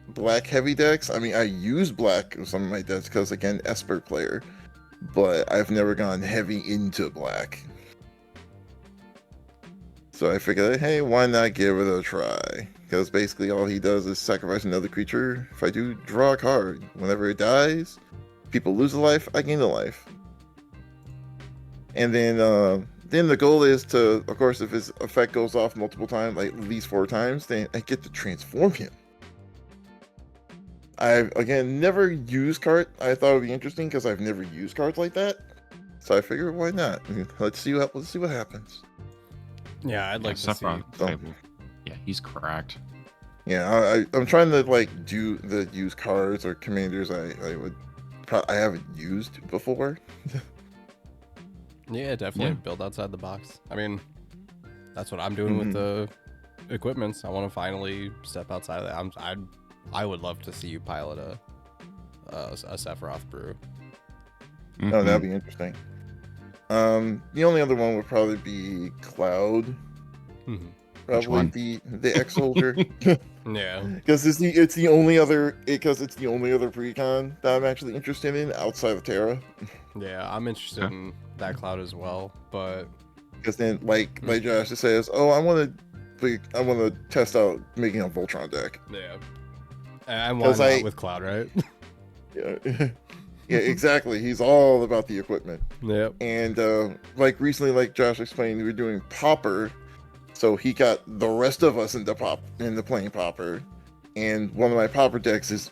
black heavy decks. I mean, I use black in some of my decks because again, Esper player, but I've never gone heavy into black. So I figured, hey, why not give it a try? Because basically all he does is sacrifice another creature. If I do, draw a card. Whenever it dies, people lose a life, I gain a life. And then the goal is to, of course, if his effect goes off multiple times, like at least 4 times, then I get to transform him. I've, again, never used cards. I thought it would be interesting because I've never used cards like that. So I figured, why not? Let's see what happens. Yeah, I'd like to see. Yeah, he's cracked. Yeah, I'm trying to like use cards or commanders I haven't used before. Yeah, definitely build outside the box. I mean, that's what I'm doing with the equipments. I want to finally step outside of that. I would love to see you pilot a Sephiroth brew. Oh, that'd be interesting. The only other one would probably be Cloud. Mhm. Probably one? the X Soldier. Yeah. Because it's the only other precon that I'm actually interested in outside of Terra. Yeah, I'm interested Okay. in that Cloud as well, but Because then, like Josh just says, oh, I want to test out making a Voltron deck. yeah. And why 'Cause not with Cloud, right? Yeah, yeah, exactly. He's all about the equipment. Yep. And like recently, like Josh explained, we were doing Popper, so he got the rest of us into playing Popper. And one of my Popper decks is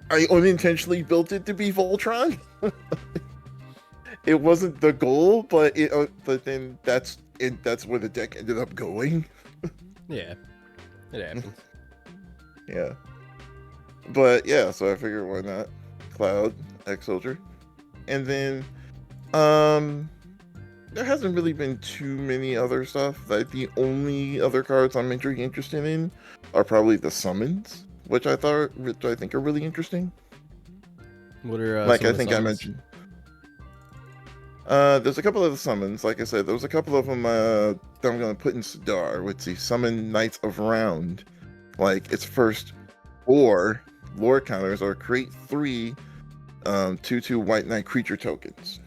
I unintentionally built it to be Voltron. It wasn't the goal, but then that's where the deck ended up going. Yeah. It happens. Yeah. But yeah, so I figured why not Cloud, X Soldier. And then there hasn't really been too many other stuff. Like the only other cards I'm interested in are probably the summons, which I think are really interesting. What are Like some I of the think I summons? mentioned. There's a couple of the summons. Like I said, there was a couple of them that I'm gonna put in Sidar with the summon Knights of Round. Like its first 4 lore counters are create 3 2/2 White Knight creature tokens.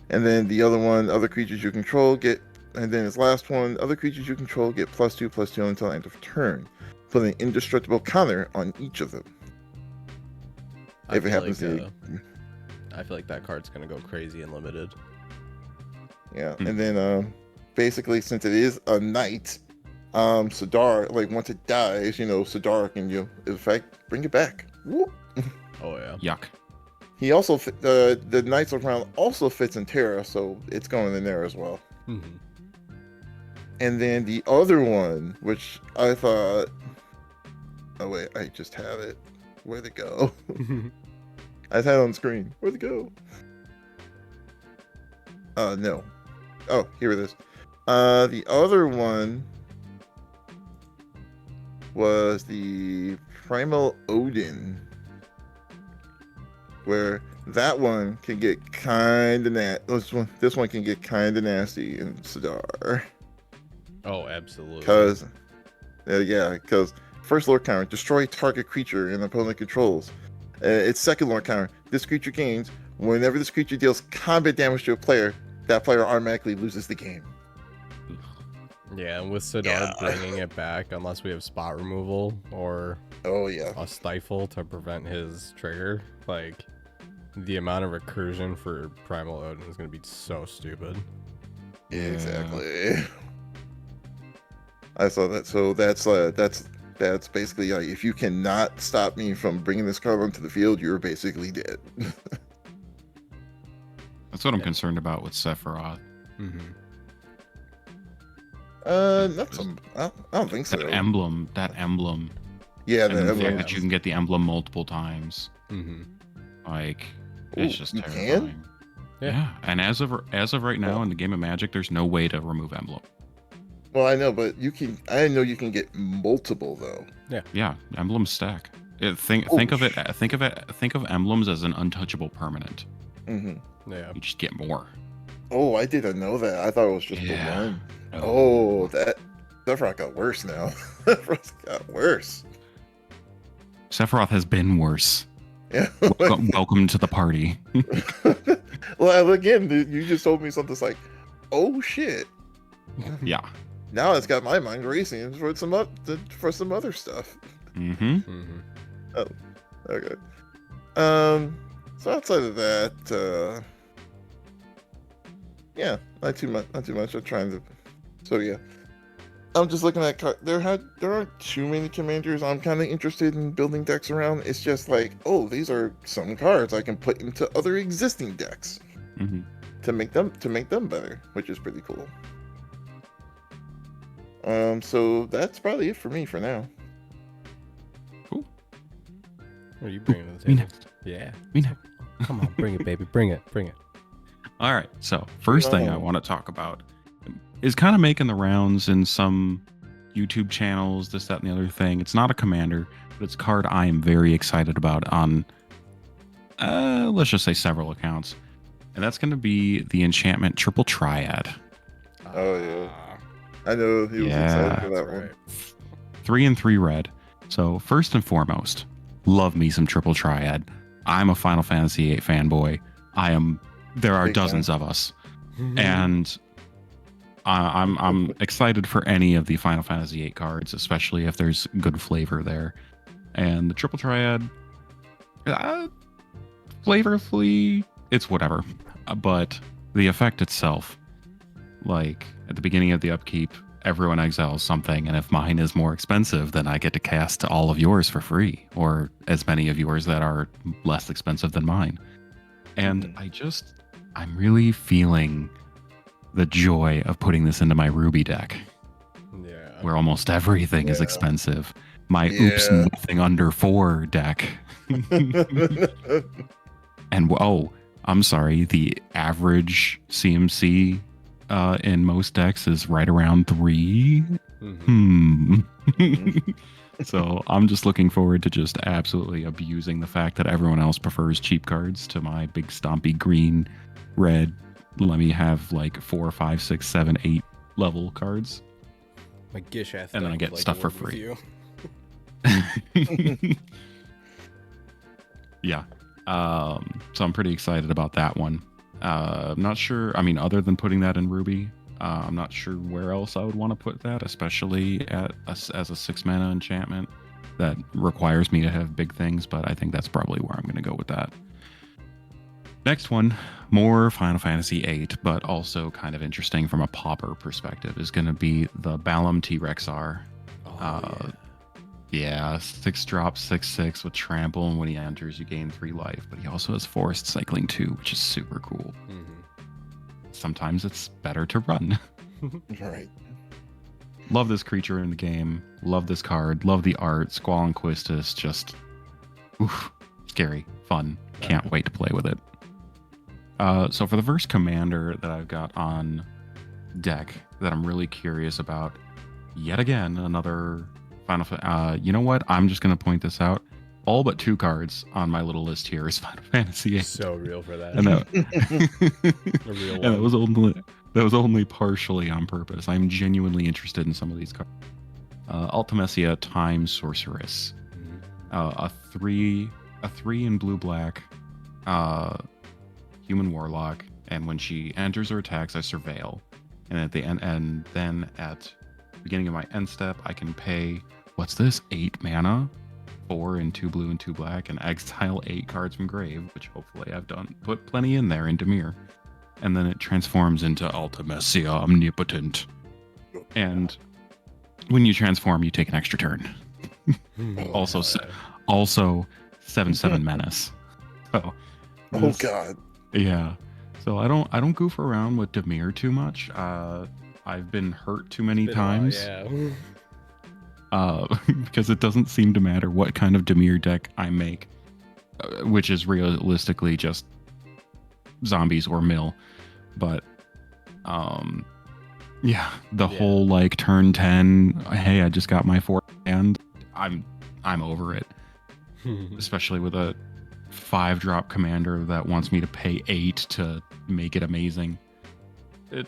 And then the other one, other creatures you control get, and then its last one, other creatures you control get +2/+2 until end of turn. Put an indestructible counter on each of them. If it happens to, I feel like that card's gonna go crazy and limited. yeah. And then basically, since it is a knight, Sidar, like once it dies, Sidar can in fact bring it back. Whoop. Oh yeah. Yuck. He also the Knights of Round also fits in Terra, so it's going in there as well. Mm-hmm. And then the other one, which I thought, oh wait, I just have it. Where'd it go? I had it on screen. Where'd it go? No. Oh, here it is. The other one was the Primal Odin, where that one can get kind of This one can get kind of nasty in Sidar. Oh, absolutely. Because first lore counter, destroy target creature an opponent controls. Its second lore counter, this creature gains whenever this creature deals combat damage to a player, that player automatically loses the game. Yeah, and with Sidar bringing it back, unless we have spot removal or a stifle to prevent his trigger, like the amount of recursion for Primal Odin is going to be so stupid. Yeah, exactly. I saw that. So that's basically like, if you cannot stop me from bringing this card onto the field, you're basically dead. That's what I'm concerned about with Sephiroth. Mm-hmm. I don't think so. That emblem. Yeah, And the the fact emblem. that you can get the emblem multiple times. Mm-hmm. Like, it's Ooh, just you terrifying. Yeah. Yeah. And as of right now in the game of Magic, there's no way to remove emblem. Well, I know, but you can. I didn't know you can get multiple though. Yeah, emblems stack. Think of emblems as an untouchable permanent. Mm-hmm. Yeah. You just get more. Oh, I didn't know that. I thought it was just the one. No. Oh, that Sephiroth got worse now. Sephiroth got worse. Sephiroth has been worse. Yeah. Welcome to the party. Well, again, you just told me something like, "Oh shit." Yeah. Now it's got my mind racing for some other stuff. Mm-hmm. Mm-hmm. Oh, okay. So outside of that, yeah, not too much. I'm trying to. So yeah, I'm just looking at there aren't too many commanders I'm kind of interested in building decks around. It's just like, oh, these are some cards I can put into other existing decks Mm-hmm. to make them better, which is pretty cool. So that's probably it for me for now. Cool. What are you bringing to the Me table? next. Yeah. Me next. Come on, bring it, baby. Bring it. Bring it. All right. So first thing I want to talk about is kind of making the rounds in some YouTube channels, this, that, and the other thing. It's not a commander, but it's a card I am very excited about on, let's just say several accounts. And that's going to be the enchantment Triple Triad. Oh, yeah. I know he was excited for that one. 3 and 3 red. So first and foremost, love me some Triple Triad. I'm a Final Fantasy VIII fanboy. There are Big dozens of us, and I'm excited for any of the Final Fantasy VIII cards, especially if there's good flavor there. And the Triple Triad, flavorfully, it's whatever. But the effect itself, like at the beginning of the upkeep, everyone exiles something, and if mine is more expensive, then I get to cast all of yours for free, or as many of yours that are less expensive than mine. And I'm really feeling the joy of putting this into my Ruby deck, where almost everything is expensive. My oops, nothing under 4 deck. And I'm sorry, the average CMC in most decks is right around 3. So I'm just looking forward to just absolutely abusing the fact that everyone else prefers cheap cards to my big stompy green, red. Let me have like 4, 5, 6, 7, 8 level cards. My Gishath, and then I get stuff for free. Yeah. So I'm pretty excited about that one. I'm not sure. I mean, other than putting that in Ruby, I'm not sure where else I would want to put that, especially as a 6 mana enchantment that requires me to have big things. But I think that's probably where I'm going to go with that. Next one, more Final Fantasy VIII, but also kind of interesting from a pauper perspective, is going to be the Balam T-Rexar. Yeah, 6-drop, 6/6 with trample, and when he enters, you gain 3 life. But he also has forest cycling too, which is super cool. Sometimes it's better to run. Right. Love this creature in the game. Love this card. Love the art. Squall and Quistis, just scary, fun. Can't wait to play with it. So for the first commander that I've got on deck that I'm really curious about, yet again, another Final Fantasy. You know what? I'm just going to point this out. All but 2 cards on my little list here is Final Fantasy VIII. So real for that. And A real one. And that was only partially on purpose. I'm genuinely interested in some of these cards. Ultimecia Time Sorceress. A 3 in blue-black. Human Warlock, and when she enters or attacks, I surveil. And at the end, and then at the beginning of my end step, I can pay 8 mana, 4 and 2 blue and 2 black, and exile 8 cards from grave, which hopefully I've done. Put plenty in there in Dimir. And then it transforms into Ultimecia Omnipotent. And when you transform, you take an extra turn. Also 7/7 menace. So Oh god. Yeah. So I don't goof around with Dimir too much. I've been hurt too many times. Because it doesn't seem to matter what kind of Dimir deck I make, which is realistically just zombies or mill. But whole like turn 10, hey, I just got my 4th hand. I'm over it. Especially with a 5-drop commander that wants me to pay 8 to make it amazing.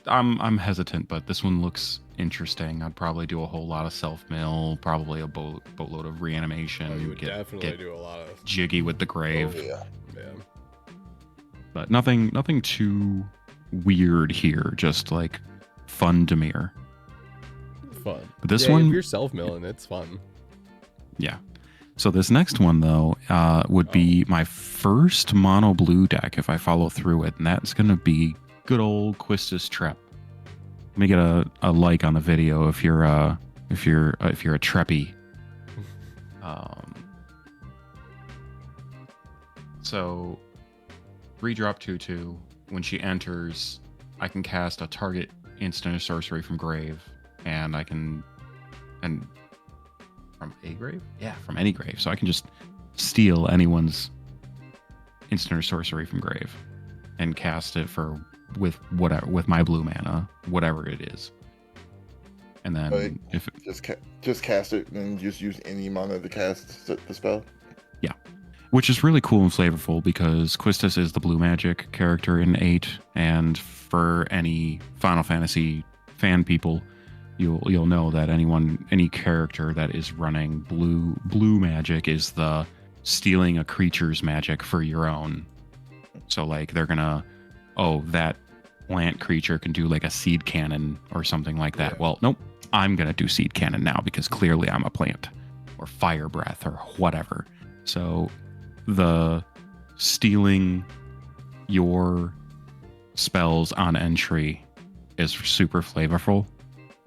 I'm hesitant, but this one looks interesting. I'd probably do a whole lot of self-mill, probably a boatload of reanimation. You would definitely do a lot of jiggy with the grave. Yeah. But nothing too weird here. Just like fun Dimir. Fun. But this one, if you're self-milling, it's fun. Yeah. So this next one, though, would be my first mono blue deck if I follow through it, and that's going to be good old Quistis Trep. Let me get a like on the video if you're a Treppy. So 3-drop 2/2. When she enters, I can cast a target instant or sorcery from grave, and from a grave? Yeah, from any grave. So I can just steal anyone's instant or sorcery from grave and cast it with my blue mana, whatever it is. And then Like, if just cast it and just use any mana to cast the spell. which is really cool and flavorful because Quistis is the blue magic character in 8, and for any Final Fantasy fan people, you'll know that any character that is running blue magic is the stealing a creature's magic for your own. So like they're gonna, that plant creature can do like a seed cannon or something like that. Yeah. Well, nope, I'm gonna do seed cannon now because clearly I'm a plant, or fire breath or whatever. So the stealing your spells on entry is super flavorful.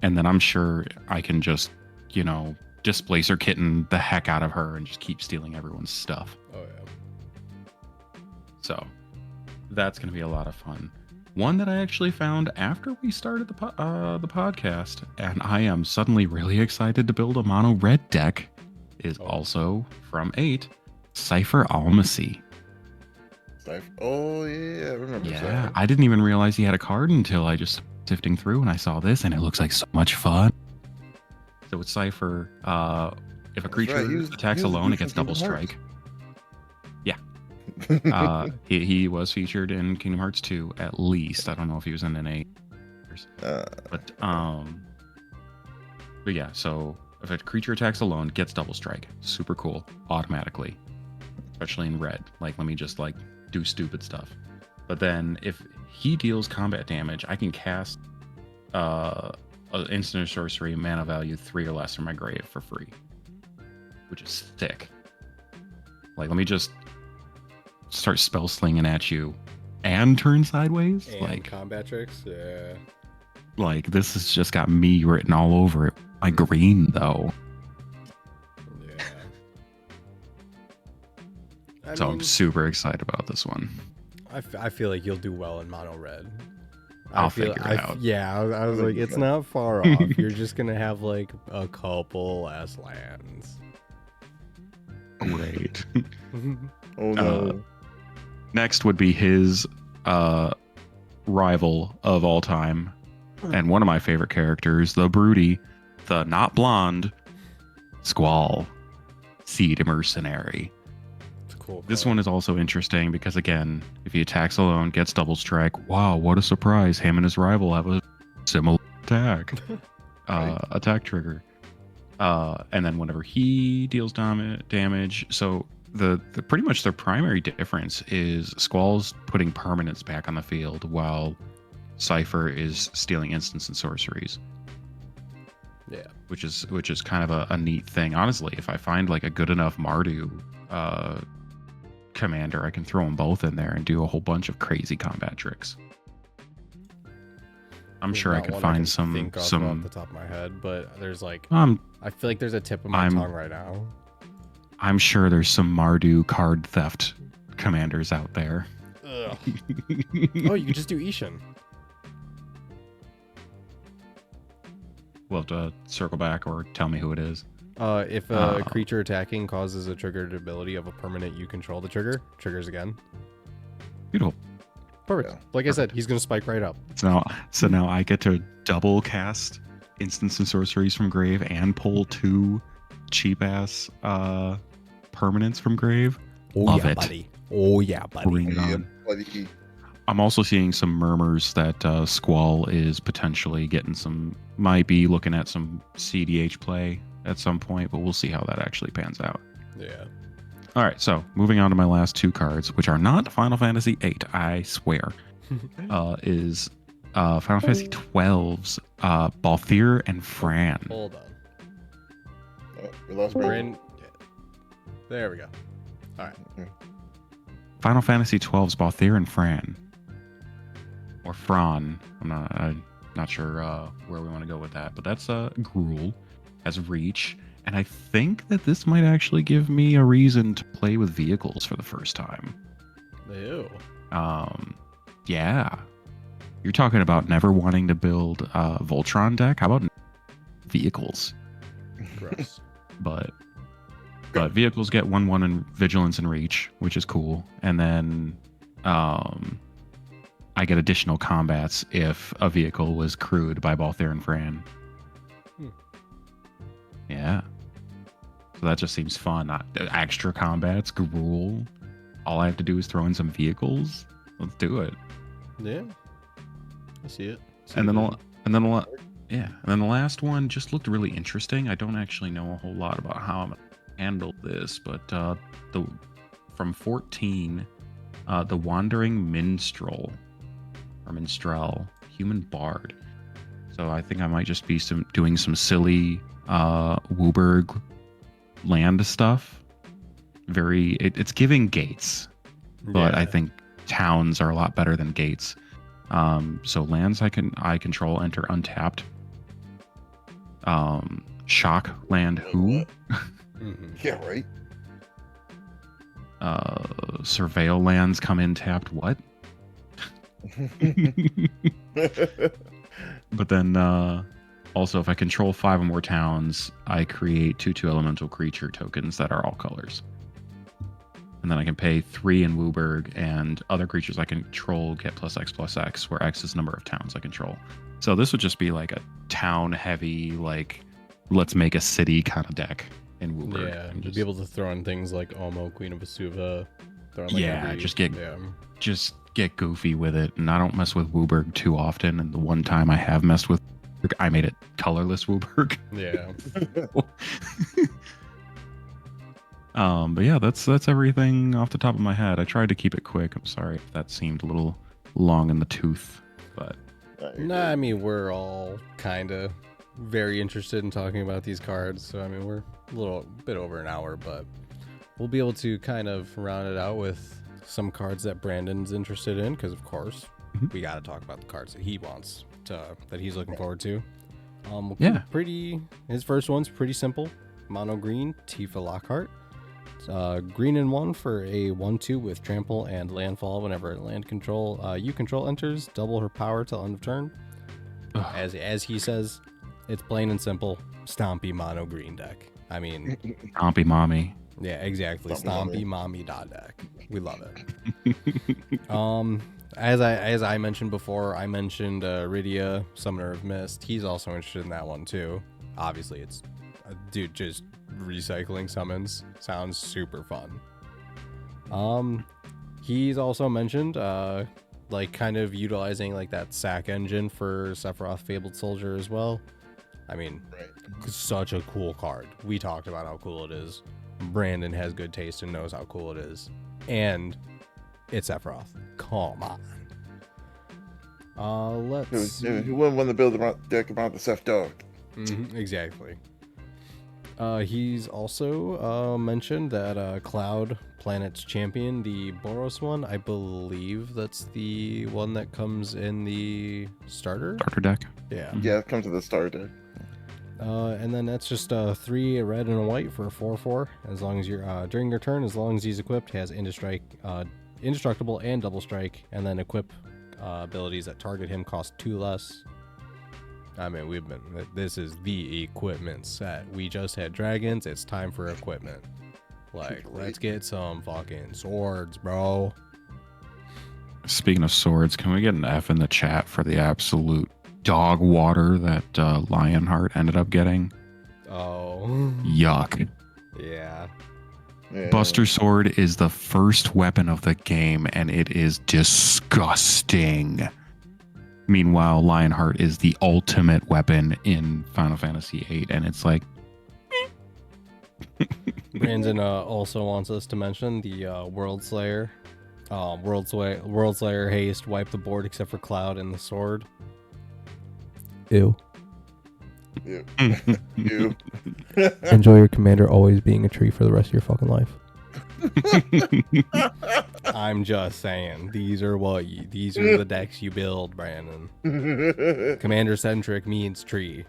And then I'm sure I can just, displacer kitten the heck out of her and just keep stealing everyone's stuff. Oh yeah. So that's going to be a lot of fun. One that I actually found after we started the podcast, and I am suddenly really excited to build a mono red deck, is also from 8, Cypher Almacy. Oh yeah, I remember. Yeah, Cypher. I didn't even realize he had a card until I just sifting through and I saw this, and it looks like so much fun. So with Cypher, if a creature attacks alone, it gets double strike. Yeah. He was featured in Kingdom Hearts 2 at least. I don't know if he was in an 8. But yeah, so if a creature attacks alone, gets double strike. Super cool, automatically. Especially in red. Like, let me just do stupid stuff. But then if he deals combat damage, I can cast an instant or sorcery mana value 3 or less from my grave for free, which is sick. Like, let me just start spell slinging at you and turn sideways. And combat tricks, yeah. Like, this has just got me written all over it. My green though. Yeah. I'm super excited about this one. I feel like you'll do well in mono red. I'll figure it out. Yeah, I was like, it's not far off. You're just gonna have like a couple S lands. Great. Oh no. Next would be his rival of all time, and one of my favorite characters, the Broody, the not blonde Squall, Seed Mercenary. It's cool. This one is also interesting because, again, if he attacks alone, gets double strike. Wow, what a surprise! Him and his rival have a similar attack, attack trigger. And then whenever he deals damage, so the pretty much their primary difference is Squall's putting permanents back on the field while Cypher is stealing instants and sorceries. Yeah, which is kind of a neat thing. Honestly, if I find like a good enough Mardu commander, I can throw them both in there and do a whole bunch of crazy combat tricks. I'm sure I could find some off the top of my head, but there's like I feel like there's a tip of my tongue right now. I'm sure there's some Mardu card theft commanders out there. Ugh. Oh, you can just do Ishin. We'll have to circle back or tell me who it is. If a creature attacking causes a triggered ability of a permanent you control, the triggers again. Beautiful. Perfect. Yeah. Like I said, he's gonna spike right up. So now I get to double cast instants and sorceries from grave and pull 2 cheap ass permanents from grave. Love yeah, it. buddy. Oh yeah, buddy. Bring it Yeah, on. buddy. I'm also seeing some murmurs that Squall is potentially might be looking at some CDH play at some point, but we'll see how that actually pans out. Yeah. All right, so moving on to my last 2 cards, which are not Final Fantasy VIII, I swear, is Final Fantasy XII's Balthier and Fran. Hold on. Oh, we lost Brandon. There we go. All right. Final Fantasy XII's Balthier and Fran. Or Fran. I'm not sure where we want to go with that, but that's Gruul as Reach. And I think that this might actually give me a reason to play with vehicles for the first time. Ew. Yeah. You're talking about never wanting to build a Voltron deck? How about vehicles? Gross. But vehicles get 1/1 in Vigilance and Reach, which is cool. And then I get additional combats if a vehicle was crewed by Balthier and Fran. Yeah. So that just seems fun. Extra combats, gruel. All I have to do is throw in some vehicles. Let's do it. Yeah. I see it. And then the last one just looked really interesting. I don't actually know a whole lot about how I'm gonna handle this, but from 14, the Wandering Minstrel or Minstrel, human bard. So I think I might just be doing some silly Wooburg land stuff. It's giving gates, but I think towns are a lot better than gates. So lands I control enter untapped. Shock land who? Yeah, right. Surveil lands come in tapped. What? But then also if I control 5 or more towns, I create 2/2 elemental creature tokens that are all colors. And then I can pay 3 in Wooburg, and other creatures I control get +X/+X, where X is the number of towns I control. So this would just be like a town heavy, like let's make a city kind of deck in Wooburg. Yeah, and just be able to throw in things like Omo, Queen of Vesuva. Just get goofy with it. And I don't mess with Wooburg too often. And the one time I have messed with Wooburg, I made it colorless Wooburg. Yeah. But yeah, that's everything off the top of my head. I tried to keep it quick. I'm sorry if that seemed a little long in the tooth, but Nah, I mean, we're all kind of very interested in talking about these cards. So, I mean, we're a little bit over an hour, but we'll be able to kind of round it out with some cards that Brandon's interested in. Because, of course, we got to talk about the cards that he wants that he's looking forward to. His first one's pretty simple. Mono green, Tifa Lockhart. Green and 1 for a 1/2 with trample and landfall. Whenever land control you control enters, double her power till end of turn. As he says, it's plain and simple. Stompy mono green deck. I mean, Stompy mommy. Yeah, exactly. Stompy mommy dot deck. We love it. As I mentioned before, I mentioned Rydia, Summoner of Mist. He's also interested in that one too. Obviously, it's dude just recycling summons sounds super fun. He's also mentioned like kind of utilizing like that sack engine for Sephiroth Fabled Soldier as well. I mean, such a cool card. We talked about how cool it is. Brandon has good taste and knows how cool it is, and it's Sephiroth. Come on. Let's see. Who wouldn't want to build a deck around the Seth Dog? Exactly. He's also mentioned that Cloud Planet's Champion, the Boros one, I believe that's the one that comes in the starter deck. Yeah. Yeah, it comes to the starter deck. And then that's just 3 red and a white for a 4/4. As long as you're during your turn, as long as he's equipped, has indestructible and double strike, and then equip abilities that target him cost 2 less. I mean, this is the equipment set. We just had dragons. It's time for equipment. Like, let's get some fucking swords, bro. Speaking of swords, can we get an F in the chat for the absolute dog water that Lionheart ended up getting? Oh. Yuck. Yeah. Buster Sword is the first weapon of the game, and it is disgusting. Meanwhile, Lionheart is the ultimate weapon in Final Fantasy VIII, and it's like... Brandon also wants us to mention the World Slayer. World Slayer haste, wipe the board except for Cloud and the sword. Ew. Ew. Enjoy your commander always being a tree for the rest of your fucking life. I'm just saying, these are the decks you build, Brandon. Commander centric means tree.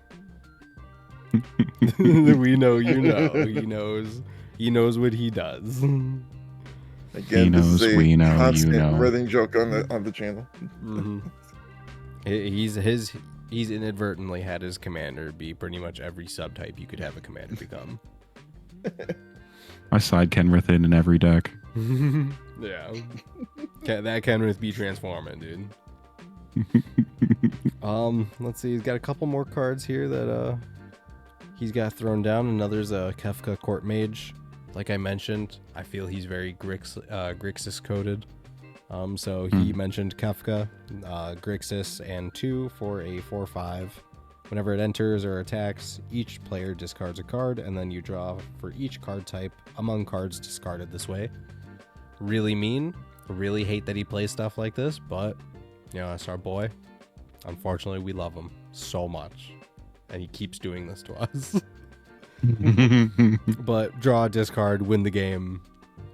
We know you know. He knows what he does. Again, he knows, this is a we know, constant you know. running joke on the channel. Mm-hmm. He's inadvertently had his commander be pretty much every subtype you could have a commander become. I side Kenrith in every deck. Yeah. That Kenrith be transforming, dude. Let's see. He's got a couple more cards here that he's got thrown down. Another's a Kefka Court Mage. Like I mentioned, I feel he's very Grixis coded. So he mentioned Kefka, Grixis, and 2 for a 4/5. Whenever it enters or attacks, each player discards a card, and then you draw for each card type among cards discarded this way. Really mean. Really hate that he plays stuff like this, but, you know, that's our boy. Unfortunately, we love him so much, and he keeps doing this to us. But draw, discard, win the game,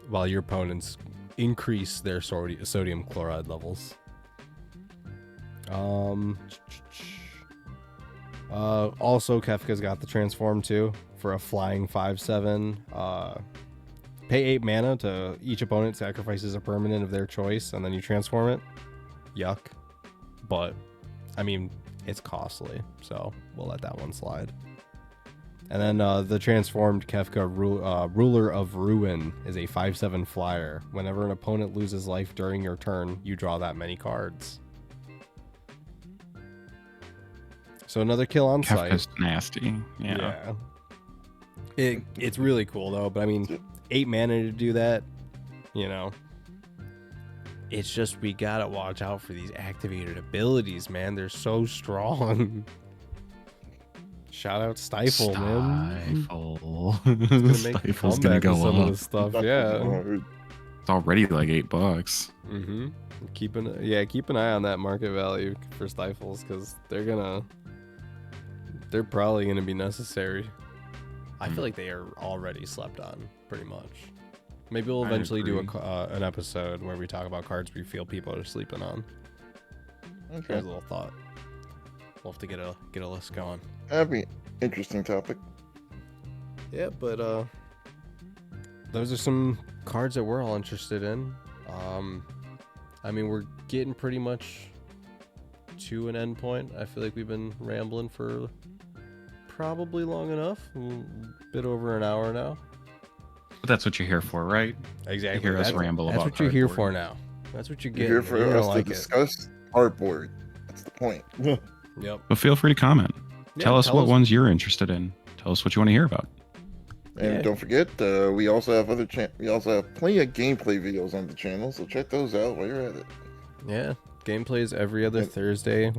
while your opponents increase their sodium chloride levels. Also, Kefka's got the transform too for a flying 5/7. Pay 8 mana to each opponent sacrifices a permanent of their choice, and then you transform it. Yuck. But, I mean, it's costly, so we'll let that one slide. And then the transformed Kefka Ruler of Ruin is a 5/7 flyer. Whenever an opponent loses life during your turn, you draw that many cards. So another kill on site. Kefka's nasty. Yeah. It's really cool though, but I mean, 8 mana to do that, you know. It's just we gotta watch out for these activated abilities, man. They're so strong. Shout out Stifle, man. Stifle. It's gonna make Stifle's gonna go some of up. this stuff, yeah. It's already like $8. Mm-hmm. Keep an eye on that market value for Stifles, because they're probably gonna be necessary. I feel like they are already slept on, pretty much. Maybe we'll eventually do an episode where we talk about cards we feel people are sleeping on. Okay. Here's a little thought. We'll have to get a list going. That'd be an interesting topic. Yeah, but those are some cards that we're all interested in. I mean, we're getting pretty much to an end point. I feel like we've been rambling for probably long enough. A bit over an hour now. But that's what you're here for, right? Exactly. You hear us ramble about That's what you're here cardboard. for now. That's what you're You're getting. here for us to discuss cardboard. That's the point. Yep. But feel free to comment. Tell us what ones you're interested in. Tell us what you want to hear about. And don't forget, we also have we also have plenty of gameplay videos on the channel, so check those out while you're at it. Yeah, gameplays every other Thursday.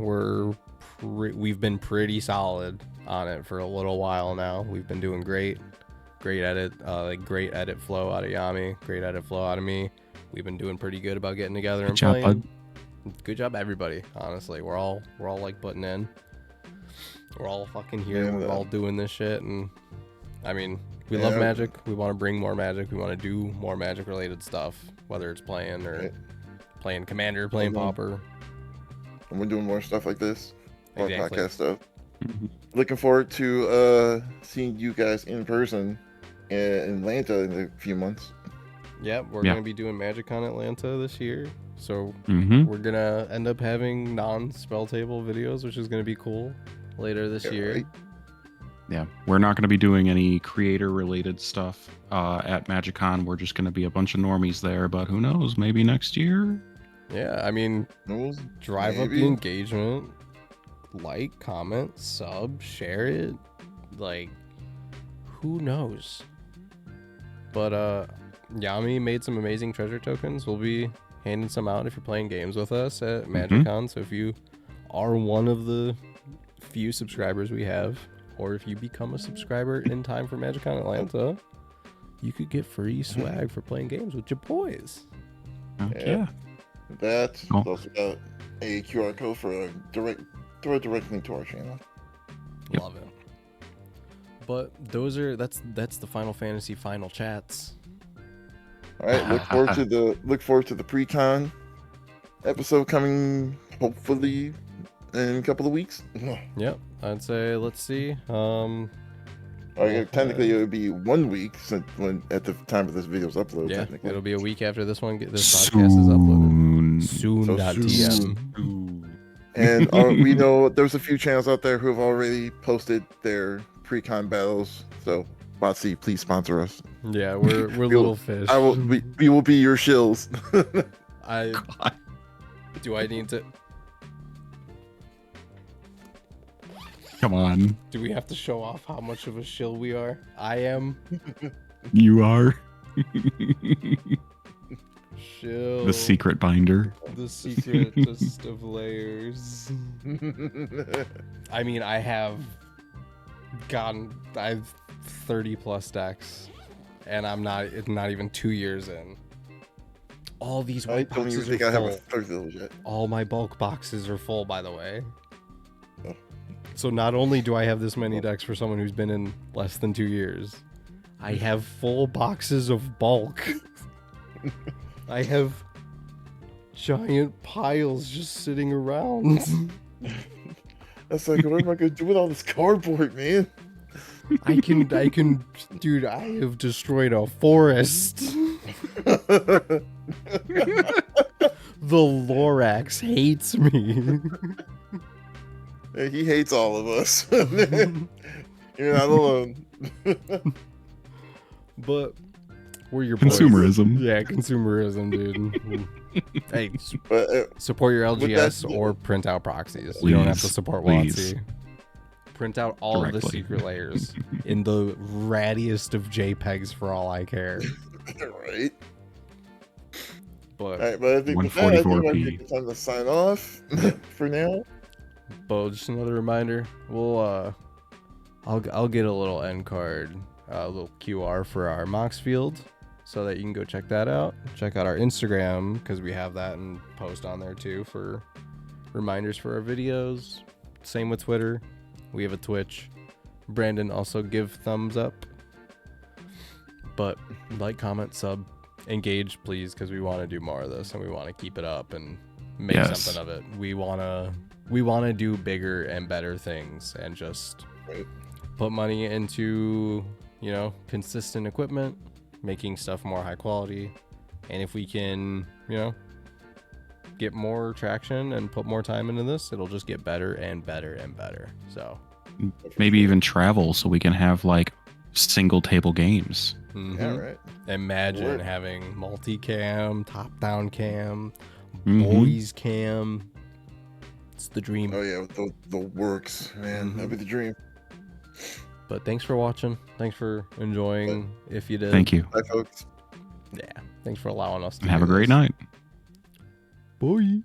We've been pretty solid on it for a little while now. We've been doing great edit flow out of Yami, great edit flow out of me. We've been doing pretty good about getting together and playing. Bud. Good job, everybody. Honestly, we're all like putting in. We're all fucking here. And, we're all doing this shit, and I mean, we love Magic. We want to bring more Magic. We want to do more Magic related stuff, whether it's playing or playing Commander, playing Pauper. And we're doing more stuff like this, more Exactly. podcast stuff. Looking forward to seeing you guys in person in Atlanta in a few months. Yep, we're gonna be doing MagicCon Atlanta this year, so Mm-hmm. we're gonna end up having non-spell table videos, which is gonna be cool later this year. Right? Yeah, we're not going to be doing any creator-related stuff at MagicCon. We're just going to be a bunch of normies there, but who knows? Maybe next year? Yeah, I mean, drive up the Maybe. engagement, like, comment, sub, share it. Like, who knows? But Yami made some amazing treasure tokens. We'll be handing some out if you're playing games with us at MagicCon. So if you are one of the few subscribers we have, or if you become a subscriber in time for MagicCon Atlanta, you could get free swag for playing games with your boys. Yeah. That Cool. also got a QR code for a direct link to our channel. Yep. Love it. But that's the Final Fantasy final chats. All right, look forward to the pre-con episode coming hopefully in a couple of weeks. Yep, I'd say let's see. Technically, it would be 1 week since at the time of this video's upload. Yeah, technically. it'll be a week after this podcast is uploaded. Soon.tm. Soon. And we know there's a few channels out there who have already posted their pre-con battles. So, Botsy, please sponsor us. Yeah, we're little fish. We will be your shills. Do I need to? Come on. Do we have to show off how much of a shill we are? I am You are shill. the secret binder. The secretest of layers. I mean, I've 30 plus decks, and I'm not even 2 years in. All these I white don't even boxes think are I have a full. third of those yet. All my bulk boxes are full, by the way. Oh. So not only do I have this many decks for someone who's been in less than 2 years, I have full boxes of bulk. I have giant piles just sitting around. That's like, what am I gonna do with all this cardboard, man? I can, dude, I have destroyed a forest. The Lorax hates me. He hates all of us. You're not alone. But we're your boys. Consumerism. Yeah, consumerism, dude. Hey, But support your With LGS that- or print out proxies. You don't have to Please, support please. WotC. Print out all of the Directly. secret layers in the rattiest of JPEGs for all I care. right. But All right, but I think with that, I think 144p. it's time to sign off for now. just another reminder. We'll I'll get a little end card, a little QR for our Mox field, so that you can go check that out. Check out our Instagram because we have that and post on there too for reminders for our videos. Same with Twitter. We have a Twitch. Brandon, also give thumbs up. But like, comment, sub, engage, please, because we want to do more of this and we want to keep it up and make Yes. something of it. We wanna do bigger and better things and just Right. put money into, consistent equipment, making stuff more high quality. And if we can, get more traction and put more time into this, it'll just get better and better and better. So Maybe even travel so we can have like single table games. Yeah, right. Imagine Word. having multicam, top-down cam, Mhm. boys cam. It's the dream. Oh yeah, the works, man. That'd be the dream. But thanks for watching. Thanks for enjoying. If you did, Thank you. Bye, folks. Yeah, thanks for allowing us to And have do a great this. night. Bye.